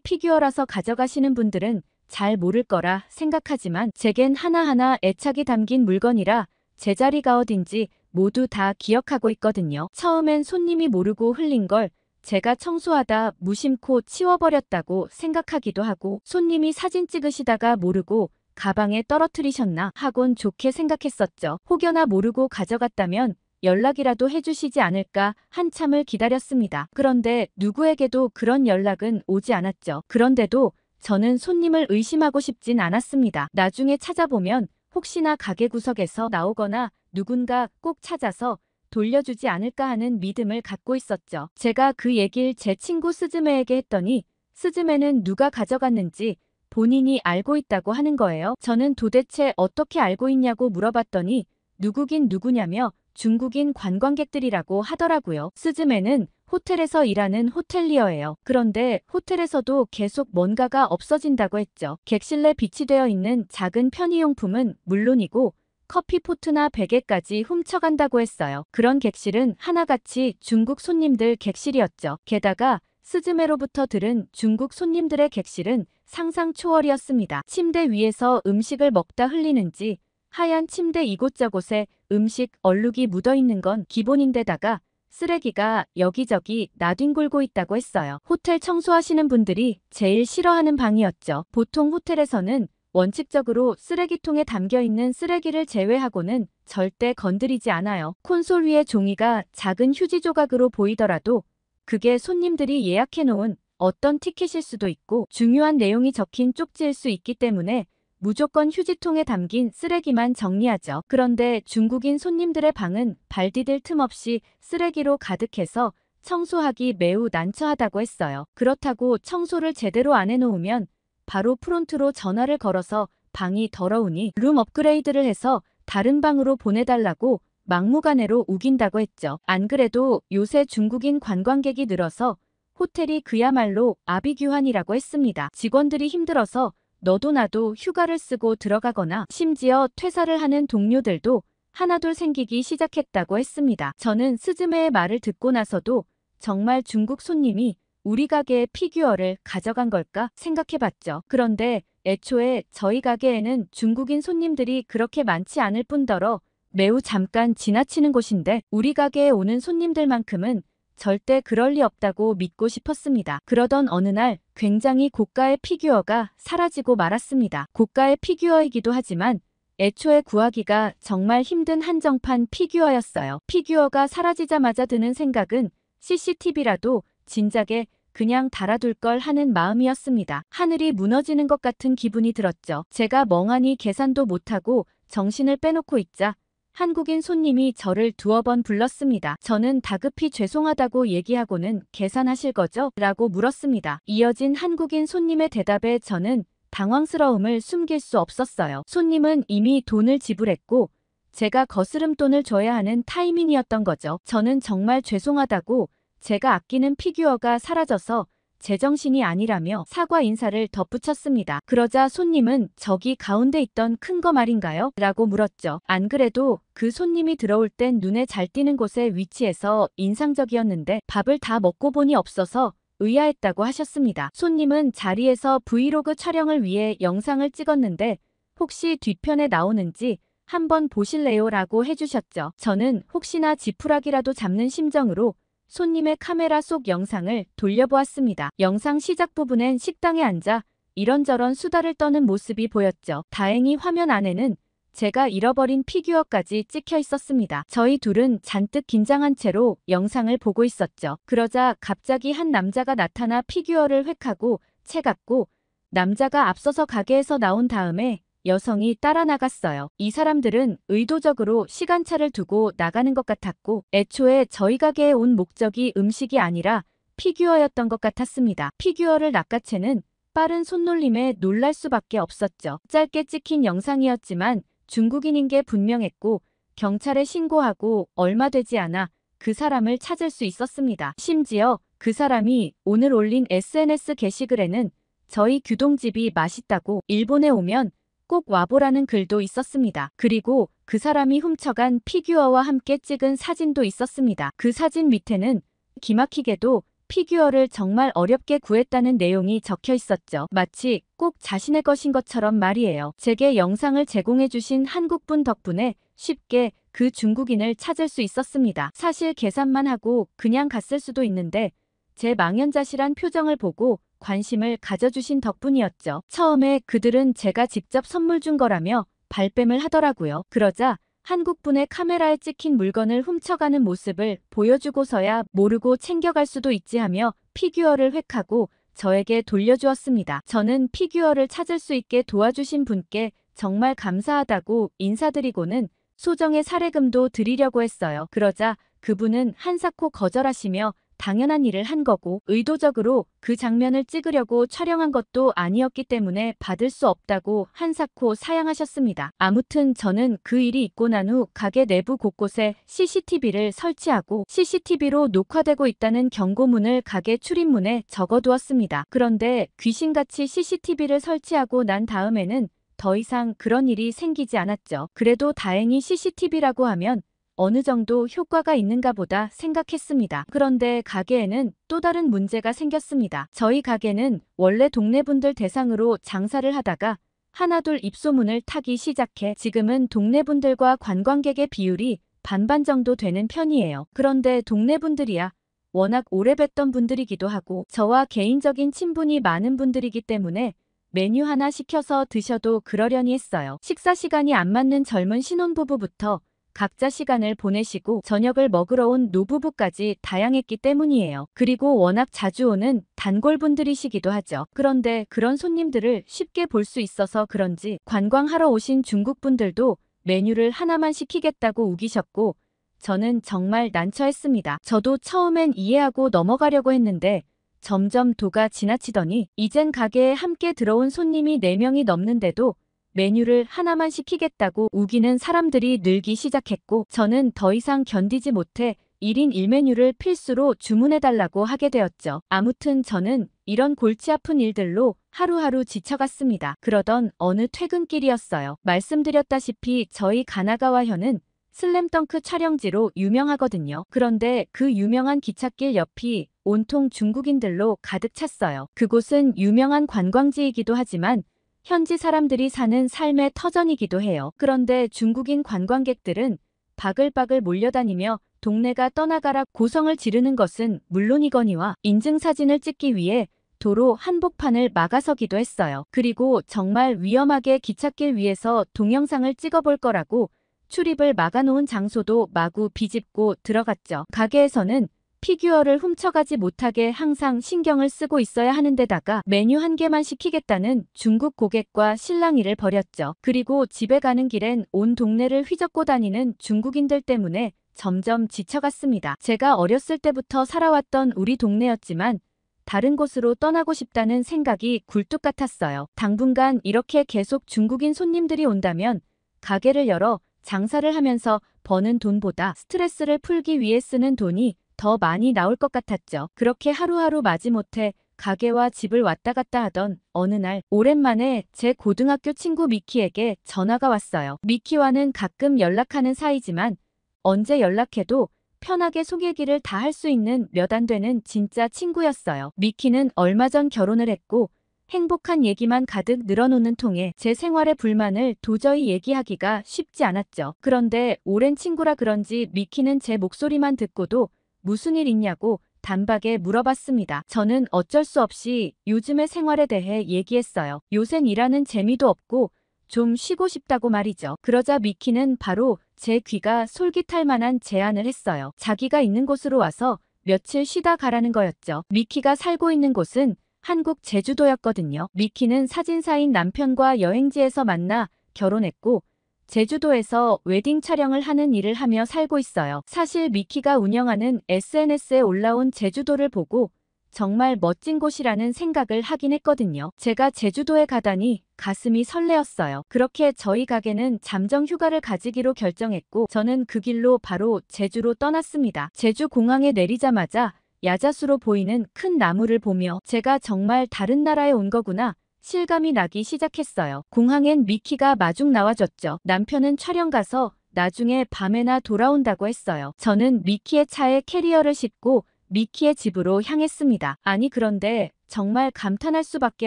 피규어라서 가져가시는 분들은 잘 모를 거라 생각하지만 제겐 하나하나 애착이 담긴 물건이라 제자리가 어딘지 모두 다 기억하고 있거든요. 처음엔 손님이 모르고 흘린 걸 제가 청소하다 무심코 치워버렸다고 생각하기도 하고 손님이 사진 찍으시다가 모르고 가방에 떨어뜨리셨나 하곤 좋게 생각했었죠. 혹여나 모르고 가져갔다면 연락이라도 해주시지 않을까 한참을 기다렸습니다. 그런데 누구에게도 그런 연락은 오지 않았죠. 그런데도 저는 손님을 의심하고 싶진 않았습니다. 나중에 찾아보면 혹시나 가게 구석에서 나오거나 누군가 꼭 찾아서 돌려주지 않을까 하는 믿음을 갖고 있었죠. 제가 그 얘기를 제 친구 스즈메에게 했더니 스즈메는 누가 가져갔는지 본인이 알고 있다고 하는 거예요. 저는 도대체 어떻게 알고 있냐고 물어봤더니 누구긴 누구냐며 중국인 관광객들이라고 하더라고요. 스즈메는 호텔에서 일하는 호텔리어예요. 그런데 호텔에서도 계속 뭔가가 없어진다고 했죠. 객실 내 비치되어 있는 작은 편의용품은 물론이고 커피포트나 베개까지 훔쳐간다고 했어요. 그런 객실은 하나같이 중국 손님들 객실이었죠. 게다가 스즈메로부터 들은 중국 손님들의 객실은 상상 초월이었습니다. 침대 위에서 음식을 먹다 흘리는지 하얀 침대 이곳저곳에 음식 얼룩이 묻어있는 건 기본인데다가 쓰레기가 여기저기 나뒹굴고 있다고 했어요. 호텔 청소하시는 분들이 제일 싫어하는 방이었죠. 보통 호텔에서는 원칙적으로 쓰레기통에 담겨있는 쓰레기를 제외하고는 절대 건드리지 않아요. 콘솔 위에 종이가 작은 휴지 조각으로 보이더라도 그게 손님들이 예약해놓은 어떤 티켓일 수도 있고 중요한 내용이 적힌 쪽지일 수 있기 때문에 무조건 휴지통에 담긴 쓰레기만 정리하죠. 그런데 중국인 손님들의 방은 발 디딜 틈 없이 쓰레기로 가득해서 청소하기 매우 난처하다고 했어요. 그렇다고 청소를 제대로 안 해놓으면 바로 프론트로 전화를 걸어서 방이 더러우니 룸 업그레이드를 해서 다른 방으로 보내달라고 막무가내로 우긴다고 했죠. 안 그래도 요새 중국인 관광객이 늘어서 호텔이 그야말로 아비규환이라고 했습니다. 직원들이 힘들어서 너도 나도 휴가를 쓰고 들어가거나 심지어 퇴사를 하는 동료들도 하나둘 생기기 시작했다고 했습니다. 저는 스즈메의 말을 듣고 나서도 정말 중국 손님이 우리 가게의 피규어를 가져간 걸까 생각해봤죠. 그런데 애초에 저희 가게에는 중국인 손님들이 그렇게 많지 않을 뿐더러 매우 잠깐 지나치는 곳인데 우리 가게에 오는 손님들만큼은 절대 그럴 리 없다고 믿고 싶었습니다. 그러던 어느 날 굉장히 고가의 피규어가 사라지고 말았습니다. 고가의 피규어이기도 하지만 애초에 구하기가 정말 힘든 한정판 피규어였어요. 피규어가 사라지자마자 드는 생각은 CCTV라도 진작에 그냥 달아둘 걸 하는 마음이었습니다. 하늘이 무너지는 것 같은 기분이 들었죠. 제가 멍하니 계산도 못하고 정신을 빼놓고 있자 한국인 손님이 저를 두어 번 불렀습니다. 저는 다급히 죄송하다고 얘기하고는 계산하실 거죠? 라고 물었습니다. 이어진 한국인 손님의 대답에 저는 당황스러움을 숨길 수 없었어요. 손님은 이미 돈을 지불했고 제가 거스름돈을 줘야 하는 타이밍이었던 거죠. 저는 정말 죄송하다고 제가 아끼는 피규어가 사라져서 제정신이 아니라며 사과 인사를 덧붙였습니다. 그러자 손님은 저기 가운데 있던 큰 거 말인가요? 라고 물었죠. 안 그래도 그 손님이 들어올 땐 눈에 잘 띄는 곳에 위치해서 인상적이었는데 밥을 다 먹고 보니 없어서 의아했다고 하셨습니다. 손님은 자리에서 브이로그 촬영을 위해 영상을 찍었는데 혹시 뒤편에 나오는지 한번 보실래요? 라고 해주셨죠. 저는 혹시나 지푸라기라도 잡는 심정으로 손님의 카메라 속 영상을 돌려보았습니다. 영상 시작 부분엔 식당에 앉아 이런저런 수다를 떠는 모습이 보였죠. 다행히 화면 안에는 제가 잃어버린 피규어까지 찍혀 있었습니다. 저희 둘은 잔뜩 긴장한 채로 영상을 보고 있었죠. 그러자 갑자기 한 남자가 나타나 피규어를 획하고 채갔고 남자가 앞서서 가게에서 나온 다음에 여성이 따라 나갔어요. 이 사람들은 의도적으로 시간차를 두고 나가는 것 같았고 애초에 저희 가게에 온 목적이 음식이 아니라 피규어였던 것 같았습니다. 피규어를 낚아채는 빠른 손놀림에 놀랄 수밖에 없었죠. 짧게 찍힌 영상이었지만 중국인인 게 분명했고 경찰에 신고하고 얼마 되지 않아 그 사람을 찾을 수 있었습니다. 심지어 그 사람이 오늘 올린 SNS 게시글에는 저희 규동집이 맛있다고 일본에 오면 꼭 와보라는 글도 있었습니다. 그리고 그 사람이 훔쳐간 피규어와 함께 찍은 사진도 있었습니다. 그 사진 밑에는 기막히게도 피규어를 정말 어렵게 구했다는 내용이 적혀 있었죠. 마치 꼭 자신의 것인 것처럼 말이에요. 제게 영상을 제공해주신 한국분 덕분에 쉽게 그 중국인을 찾을 수 있었습니다. 사실 계산만 하고 그냥 갔을 수도 있는데 제 망연자실한 표정을 보고 관심을 가져주신 덕분이었죠. 처음에 그들은 제가 직접 선물 준 거라며 발뺌을 하더라고요. 그러자 한국분의 카메라에 찍힌 물건을 훔쳐가는 모습을 보여주고서야 모르고 챙겨갈 수도 있지 하며 피규어를 획하고 저에게 돌려주었습니다. 저는 피규어를 찾을 수 있게 도와주신 분께 정말 감사하다고 인사드리고는 소정의 사례금도 드리려고 했어요. 그러자 그분은 한사코 거절하시며 당연한 일을 한 거고 의도적으로 그 장면을 찍으려고 촬영한 것도 아니었기 때문에 받을 수 없다고 한사코 사양하셨습니다. 아무튼 저는 그 일이 있고 난 후 가게 내부 곳곳에 CCTV를 설치하고 CCTV로 녹화되고 있다는 경고문을 가게 출입문에 적어두었습니다. 그런데 귀신같이 CCTV를 설치하고 난 다음에는 더 이상 그런 일이 생기지 않았죠. 그래도 다행히 CCTV라고 하면 어느 정도 효과가 있는가 보다 생각했습니다. 그런데 가게에는 또 다른 문제가 생겼습니다. 저희 가게는 원래 동네 분들 대상으로 장사를 하다가 하나둘 입소문을 타기 시작해 지금은 동네 분들과 관광객의 비율이 반반 정도 되는 편이에요. 그런데 동네 분들이야 워낙 오래 뵀던 분들이기도 하고 저와 개인적인 친분이 많은 분들이기 때문에 메뉴 하나 시켜서 드셔도 그러려니 했어요. 식사 시간이 안 맞는 젊은 신혼부부부터 각자 시간을 보내시고 저녁을 먹으러 온 노부부까지 다양했기 때문이에요. 그리고 워낙 자주 오는 단골분들이시기도 하죠. 그런데 그런 손님들을 쉽게 볼 수 있어서 그런지 관광하러 오신 중국분들도 메뉴를 하나만 시키겠다고 우기셨고 저는 정말 난처했습니다. 저도 처음엔 이해하고 넘어가려고 했는데 점점 도가 지나치더니 이젠 가게에 함께 들어온 손님이 4명이 넘는데도 메뉴를 하나만 시키겠다고 우기는 사람들이 늘기 시작했고 저는 더 이상 견디지 못해 1인 1메뉴를 필수로 주문해달라고 하게 되었죠. 아무튼 저는 이런 골치 아픈 일들로 하루하루 지쳐갔습니다. 그러던 어느 퇴근길이었어요. 말씀드렸다시피 저희 가나가와현은 슬램덩크 촬영지로 유명하거든요. 그런데 그 유명한 기찻길 옆이 온통 중국인들로 가득 찼어요. 그곳은 유명한 관광지이기도 하지만 현지 사람들이 사는 삶의 터전이기도 해요. 그런데 중국인 관광객들은 바글바글 몰려다니며 동네가 떠나가라 고성을 지르는 것은 물론이거니와 인증사진을 찍기 위해 도로 한복판을 막아서기도 했어요. 그리고 정말 위험하게 기찻길 위에서 동영상을 찍어볼 거라고 출입을 막아놓은 장소도 마구 비집고 들어갔죠. 가게에서는 피규어를 훔쳐가지 못하게 항상 신경을 쓰고 있어야 하는데다가 메뉴 한 개만 시키겠다는 중국 고객과 실랑이를 벌였죠. 그리고 집에 가는 길엔 온 동네를 휘젓고 다니는 중국인들 때문에 점점 지쳐갔습니다. 제가 어렸을 때부터 살아왔던 우리 동네였지만 다른 곳으로 떠나고 싶다는 생각이 굴뚝 같았어요. 당분간 이렇게 계속 중국인 손님들이 온다면 가게를 열어 장사를 하면서 버는 돈보다 스트레스를 풀기 위해 쓰는 돈이 더 많이 나올 것 같았죠. 그렇게 하루하루 마지못해 가게와 집을 왔다 갔다 하던 어느 날 오랜만에 제 고등학교 친구 미키에게 전화가 왔어요. 미키와는 가끔 연락하는 사이지만 언제 연락해도 편하게 속 얘기를 다 할 수 있는 몇 안 되는 진짜 친구였어요. 미키는 얼마 전 결혼을 했고 행복한 얘기만 가득 늘어놓는 통에 제 생활의 불만을 도저히 얘기하기가 쉽지 않았죠. 그런데 오랜 친구라 그런지 미키는 제 목소리만 듣고도 무슨 일 있냐고 단박에 물어봤습니다. 저는 어쩔 수 없이 요즘의 생활에 대해 얘기했어요. 요샌 일하는 재미도 없고 좀 쉬고 싶다고 말이죠. 그러자 미키는 바로 제 귀가 솔깃할 만한 제안을 했어요. 자기가 있는 곳으로 와서 며칠 쉬다 가라는 거였죠. 미키가 살고 있는 곳은 한국 제주도였거든요. 미키는 사진사인 남편과 여행지에서 만나 결혼했고 제주도에서 웨딩 촬영을 하는 일을 하며 살고 있어요. 사실 미키가 운영하는 SNS에 올라온 제주도를 보고 정말 멋진 곳이라는 생각을 하긴 했거든요. 제가 제주도에 가다니 가슴이 설레었어요. 그렇게 저희 가게는 잠정 휴가를 가지기로 결정했고 저는 그 길로 바로 제주로 떠났습니다. 제주 공항에 내리자마자 야자수로 보이는 큰 나무를 보며 제가 정말 다른 나라에 온 거구나 실감이 나기 시작했어요. 공항엔 미키가 마중 나와줬죠. 남편은 촬영 가서 나중에 밤에나 돌아온다고 했어요. 저는 미키의 차에 캐리어를 싣고 미키의 집으로 향했습니다. 아니 그런데 정말 감탄할 수밖에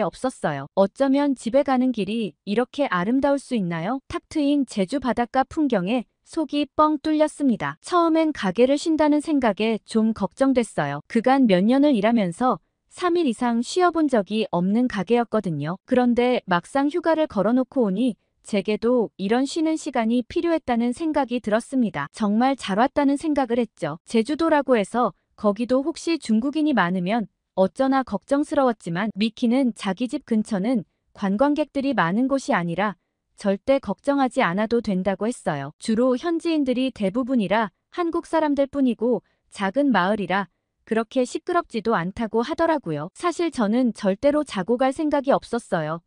없었어요. 어쩌면 집에 가는 길이 이렇게 아름다울 수 있나요? 탁 트인 제주 바닷가 풍경에 속이 뻥 뚫렸습니다. 처음엔 가게를 쉰다는 생각에 좀 걱정됐어요. 그간 몇 년을 일하면서 3일 이상 쉬어본 적이 없는 가게였거든요. 그런데 막상 휴가를 걸어놓고 오니 제게도 이런 쉬는 시간이 필요했다는 생각이 들었습니다. 정말 잘 왔다는 생각을 했죠. 제주도라고 해서 거기도 혹시 중국인이 많으면 어쩌나 걱정스러웠지만 미키는 자기 집 근처는 관광객들이 많은 곳이 아니라 절대 걱정하지 않아도 된다고 했어요. 주로 현지인들이 대부분이라 한국 사람들 뿐이고 작은 마을이라 그렇게 시끄럽지도 않다고 하더라고요. 사실 저는 절대로 자고 갈 생각이 없었어요.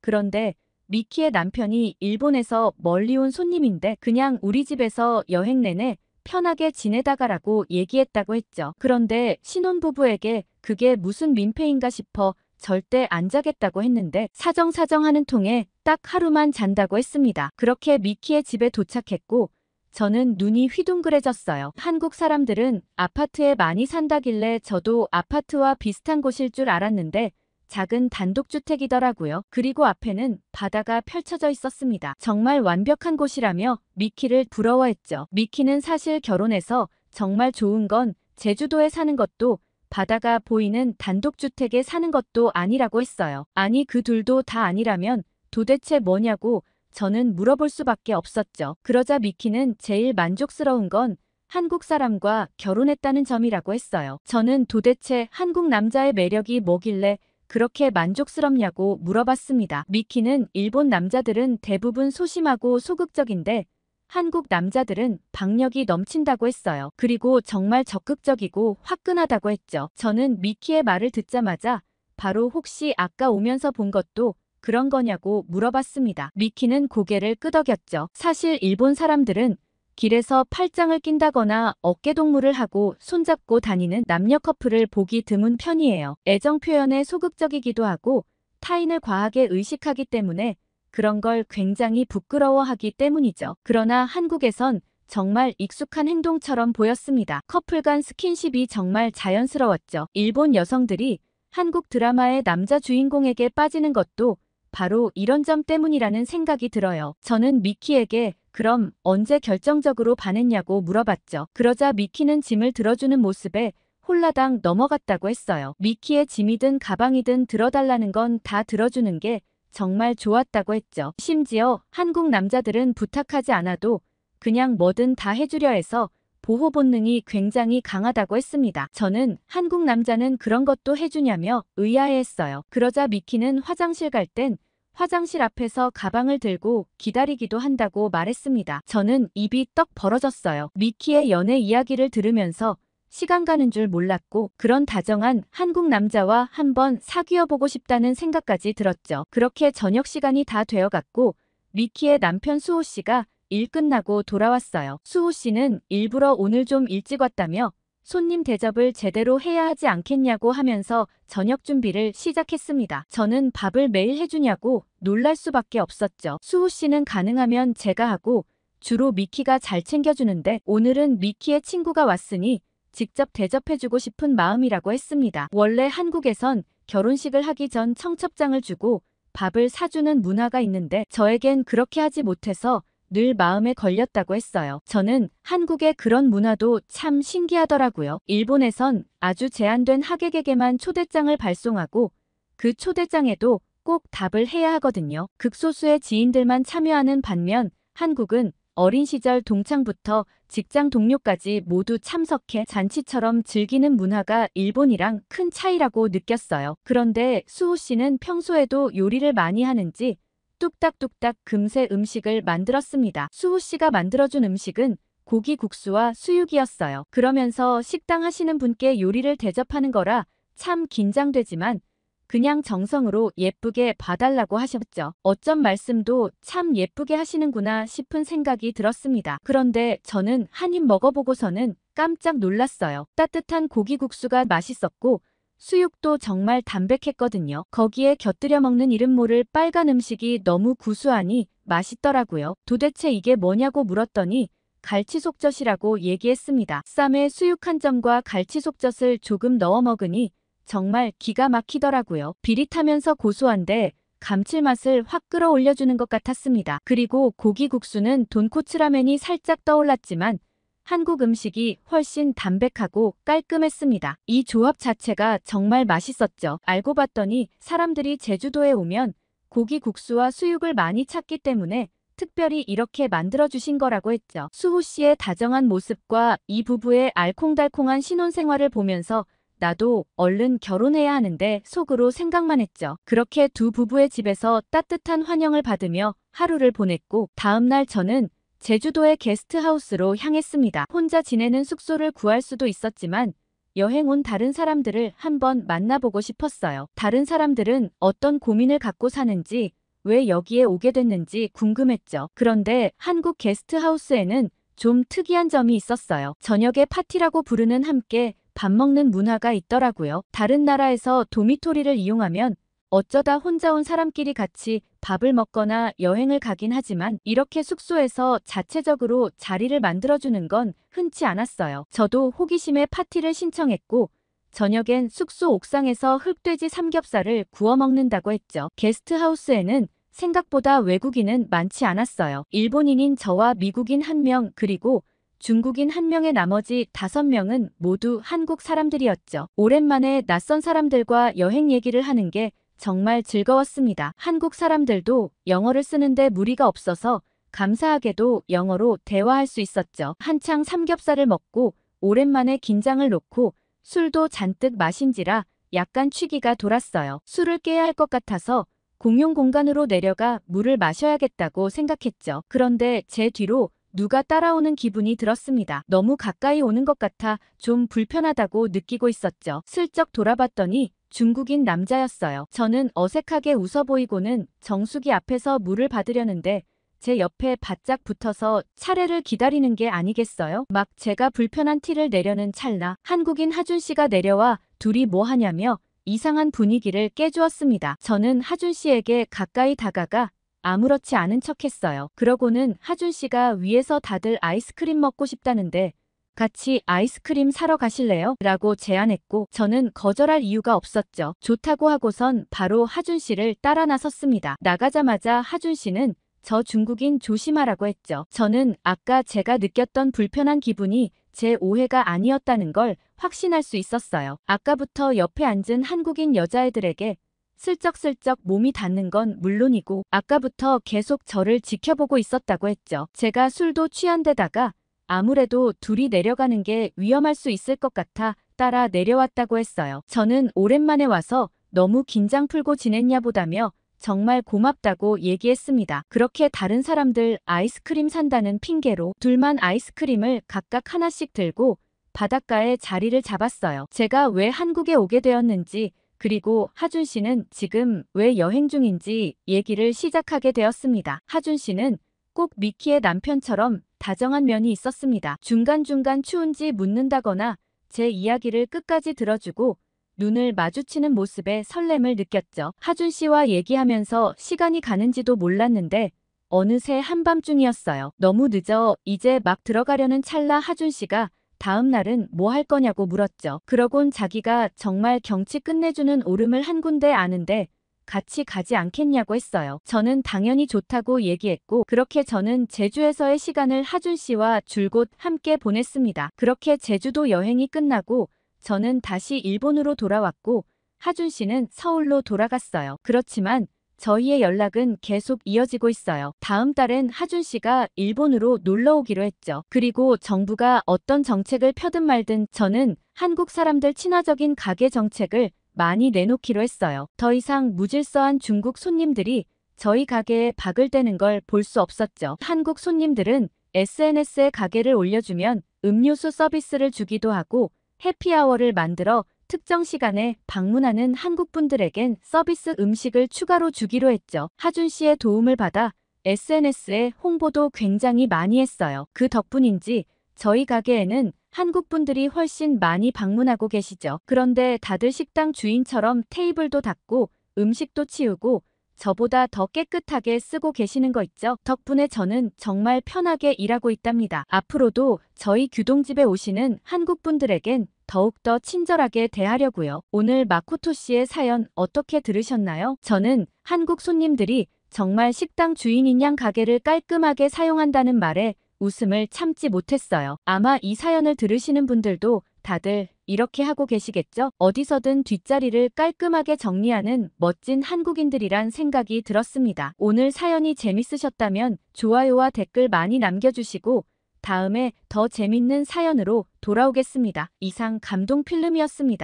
그런데 미키의 남편이 일본에서 멀리 온 손님인데 그냥 우리 집에서 여행 내내 편하게 지내다 가라고 얘기했다고 했죠. 그런데 신혼부부에게 그게 무슨 민폐인가 싶어 절대 안 자겠다고 했는데 사정사정하는 통에 딱 하루만 잔다고 했습니다. 그렇게 미키의 집에 도착했고 저는 눈이 휘둥그레졌어요. 한국 사람들은 아파트에 많이 산다길래 저도 아파트와 비슷한 곳일 줄 알았는데 작은 단독주택이더라고요. 그리고 앞에는 바다가 펼쳐져 있었습니다. 정말 완벽한 곳이라며 미키를 부러워했죠. 미키는 사실 결혼해서 정말 좋은 건 제주도에 사는 것도 바다가 보이는 단독주택에 사는 것도 아니라고 했어요. 아니 그 둘도 다 아니라면 도대체 뭐냐고 저는 물어볼 수밖에 없었죠. 그러자 미키는 제일 만족스러운 건 한국 사람과 결혼했다는 점이라고 했어요. 저는 도대체 한국 남자의 매력이 뭐길래 그렇게 만족스럽냐고 물어봤습니다. 미키는 일본 남자들은 대부분 소심하고 소극적인데 한국 남자들은 박력이 넘친다고 했어요. 그리고 정말 적극적이고 화끈하다고 했죠. 저는 미키의 말을 듣자마자 바로 혹시 아까 오면서 본 것도 그런 거냐고 물어봤습니다. 미키는 고개를 끄덕였죠. 사실 일본 사람들은 길에서 팔짱을 낀다거나 어깨동무를 하고 손잡고 다니는 남녀 커플을 보기 드문 편이에요. 애정 표현에 소극적이기도 하고 타인을 과하게 의식하기 때문에 그런 걸 굉장히 부끄러워하기 때문이죠. 그러나 한국에선 정말 익숙한 행동처럼 보였습니다. 커플 간 스킨십이 정말 자연스러웠죠. 일본 여성들이 한국 드라마의 남자 주인공에게 빠지는 것도 바로 이런 점 때문이라는 생각이 들어요. 저는 미키에게 그럼 언제 결정적으로 반했냐고 물어봤죠. 그러자 미키는 짐을 들어주는 모습에 홀라당 넘어갔다고 했어요. 미키의 짐이든 가방이든 들어달라는 건 다 들어주는 게 정말 좋았다고 했죠. 심지어 한국 남자들은 부탁하지 않아도 그냥 뭐든 다 해주려 해서 보호 본능이 굉장히 강하다고 했습니다. 저는 한국 남자는 그런 것도 해주냐며 의아해했어요. 그러자 미키는 화장실 갈 땐 화장실 앞에서 가방을 들고 기다리기도 한다고 말했습니다. 저는 입이 떡 벌어졌어요. 미키의 연애 이야기를 들으면서 시간 가는 줄 몰랐고 그런 다정한 한국 남자와 한번 사귀어보고 싶다는 생각까지 들었죠. 그렇게 저녁 시간이 다 되어갔고 미키의 남편 수호 씨가 일 끝나고 돌아왔어요. 수호 씨는 일부러 오늘 좀 일찍 왔다며 손님 대접을 제대로 해야 하지 않겠냐고 하면서 저녁 준비를 시작했습니다. 저는 밥을 매일 해주냐고 놀랄 수밖에 없었죠. 수호 씨는 가능하면 제가 하고 주로 미키가 잘 챙겨주는데 오늘은 미키의 친구가 왔으니 직접 대접해주고 싶은 마음이라고 했습니다. 원래 한국에선 결혼식을 하기 전 청첩장을 주고 밥을 사주는 문화가 있는데 저에겐 그렇게 하지 못해서 늘 마음에 걸렸다고 했어요. 저는 한국의 그런 문화도 참 신기하더라고요. 일본에선 아주 제한된 하객에게만 초대장을 발송하고 그 초대장에도 꼭 답을 해야 하거든요. 극소수의 지인들만 참여하는 반면 한국은 어린 시절 동창부터 직장 동료까지 모두 참석해 잔치처럼 즐기는 문화가 일본이랑 큰 차이라고 느꼈어요. 그런데 수호 씨는 평소에도 요리를 많이 하는지 뚝딱뚝딱 금세 음식을 만들었습니다. 수호 씨가 만들어준 음식은 고기국수와 수육이었어요. 그러면서 식당 하시는 분께 요리를 대접하는 거라 참 긴장되지만 그냥 정성으로 예쁘게 봐달라고 하셨죠. 어쩜 말씀도 참 예쁘게 하시는구나 싶은 생각이 들었습니다. 그런데 저는 한 입 먹어보고서는 깜짝 놀랐어요. 따뜻한 고기국수가 맛있었고 수육도 정말 담백했거든요. 거기에 곁들여 먹는 이름 모를 빨간 음식이 너무 구수하니 맛있더라고요. 도대체 이게 뭐냐고 물었더니 갈치속젓이라고 얘기했습니다. 쌈에 수육 한 점과 갈치속젓을 조금 넣어 먹으니 정말 기가 막히더라고요. 비릿하면서 고소한데 감칠맛을 확 끌어올려주는 것 같았습니다. 그리고 고기국수는 돈코츠 라멘이 살짝 떠올랐지만 한국 음식이 훨씬 담백하고 깔끔했습니다. 이 조합 자체가 정말 맛있었죠. 알고 봤더니 사람들이 제주도에 오면 고기국수와 수육을 많이 찾기 때문에 특별히 이렇게 만들어주신 거라고 했죠. 수호 씨의 다정한 모습과 이 부부의 알콩달콩한 신혼생활을 보면서 나도 얼른 결혼해야 하는데 속으로 생각만 했죠. 그렇게 두 부부의 집에서 따뜻한 환영을 받으며 하루를 보냈고 다음날 저는 제주도의 게스트하우스로 향했습니다. 혼자 지내는 숙소를 구할 수도 있었지만 여행 온 다른 사람들을 한번 만나보고 싶었어요. 다른 사람들은 어떤 고민을 갖고 사는지 왜 여기에 오게 됐는지 궁금했죠. 그런데 한국 게스트하우스에는 좀 특이한 점이 있었어요. 저녁에 파티라고 부르는 함께 밥 먹는 문화가 있더라고요. 다른 나라에서 도미토리를 이용하면 어쩌다 혼자 온 사람끼리 같이 밥을 먹거나 여행을 가긴 하지만 이렇게 숙소에서 자체적으로 자리를 만들어주는 건 흔치 않았어요. 저도 호기심에 파티를 신청했고 저녁엔 숙소 옥상에서 흑돼지 삼겹살을 구워 먹는다고 했죠. 게스트하우스에는 생각보다 외국인은 많지 않았어요. 일본인인 저와 미국인 1명 그리고 중국인 1명의 나머지 5명은 모두 한국 사람들이었죠. 오랜만에 낯선 사람들과 여행 얘기를 하는 게 정말 즐거웠습니다. 한국 사람들도 영어를 쓰는데 무리가 없어서 감사하게도 영어로 대화할 수 있었죠. 한창 삼겹살을 먹고 오랜만에 긴장을 놓고 술도 잔뜩 마신지라 약간 취기가 돌았어요. 술을 깨야 할 것 같아서 공용 공간으로 내려가 물을 마셔야겠다고 생각했죠. 그런데 제 뒤로 누가 따라오는 기분이 들었습니다. 너무 가까이 오는 것 같아 좀 불편하다고 느끼고 있었죠. 슬쩍 돌아봤더니 중국인 남자였어요. 저는 어색하게 웃어 보이고는 정수기 앞에서 물을 받으려는데 제 옆에 바짝 붙어서 차례를 기다리는 게 아니겠어요? 막 제가 불편한 티를 내려는 찰나 한국인 하준 씨가 내려와 둘이 뭐 하냐며 이상한 분위기를 깨주었습니다. 저는 하준 씨에게 가까이 다가가 아무렇지 않은 척했어요. 그러고는 하준 씨가 위에서 다들 아이스크림 먹고 싶다는데 같이 아이스크림 사러 가실래요? 라고 제안했고 저는 거절할 이유가 없었죠. 좋다고 하고선 바로 하준 씨를 따라 나섰습니다. 나가자마자 하준 씨는 저 중국인 조심하라고 했죠. 저는 아까 제가 느꼈던 불편한 기분이 제 오해가 아니었다는 걸 확신할 수 있었어요. 아까부터 옆에 앉은 한국인 여자애들에게 슬쩍슬쩍 몸이 닿는 건 물론이고 아까부터 계속 저를 지켜보고 있었다고 했죠. 제가 술도 취한 데다가 아무래도 둘이 내려가는 게 위험할 수 있을 것 같아 따라 내려왔다고 했어요. 저는 오랜만에 와서 너무 긴장 풀고 지냈냐 보다며 정말 고맙다고 얘기했습니다. 그렇게 다른 사람들 아이스크림 산다는 핑계로 둘만 아이스크림을 각각 하나씩 들고 바닷가에 자리를 잡았어요. 제가 왜 한국에 오게 되었는지 그리고 하준 씨는 지금 왜 여행 중인지 얘기를 시작하게 되었습니다. 하준 씨는 꼭 미키의 남편처럼 다정한 면이 있었습니다. 중간중간 추운지 묻는다거나 제 이야기를 끝까지 들어주고 눈을 마주치는 모습에 설렘을 느꼈죠. 하준 씨와 얘기하면서 시간이 가는지도 몰랐는데 어느새 한밤중이었어요. 너무 늦어 이제 막 들어가려는 찰나 하준 씨가 다음 날은 뭐 할 거냐고 물었죠. 그러곤 자기가 정말 경치 끝내주는 오름을 한 군데 아는데 같이 가지 않겠냐고 했어요. 저는 당연히 좋다고 얘기했고 그렇게 저는 제주에서의 시간을 하준 씨와 줄곧 함께 보냈습니다. 그렇게 제주도 여행이 끝나고 저는 다시 일본으로 돌아왔고 하준 씨는 서울로 돌아갔어요. 그렇지만 저희의 연락은 계속 이어지고 있어요. 다음 달엔 하준 씨가 일본으로 놀러 오기로 했죠. 그리고 정부가 어떤 정책을 펴든 말든 저는 한국 사람들 친화적인 가게 정책을 많이 내놓기로 했어요. 더 이상 무질서한 중국 손님들이 저희 가게에 박을 대는 걸 볼 수 없었죠. 한국 손님들은 SNS에 가게를 올려주면 음료수 서비스를 주기도 하고 해피아워를 만들어 특정 시간에 방문하는 한국분들에겐 서비스 음식을 추가로 주기로 했죠. 하준 씨의 도움을 받아 SNS에 홍보도 굉장히 많이 했어요. 그 덕분인지 저희 가게에는 한국분들이 훨씬 많이 방문하고 계시죠. 그런데 다들 식당 주인처럼 테이블도 닦고 음식도 치우고 저보다 더 깨끗하게 쓰고 계시는 거 있죠. 덕분에 저는 정말 편하게 일하고 있답니다. 앞으로도 저희 규동집에 오시는 한국분들에겐 더욱더 친절하게 대하려고요. 오늘 마코토 씨의 사연 어떻게 들으셨나요? 저는 한국 손님들이 정말 식당 주인인 양 가게를 깔끔하게 사용한다는 말에 웃음을 참지 못했어요. 아마 이 사연을 들으시는 분들도 다들 이렇게 하고 계시겠죠? 어디서든 뒷자리를 깔끔하게 정리하는 멋진 한국인들이란 생각이 들었습니다. 오늘 사연이 재밌으셨다면 좋아요와 댓글 많이 남겨주시고 다음에 더 재밌는 사연으로 돌아오겠습니다. 이상 감동필름이었습니다.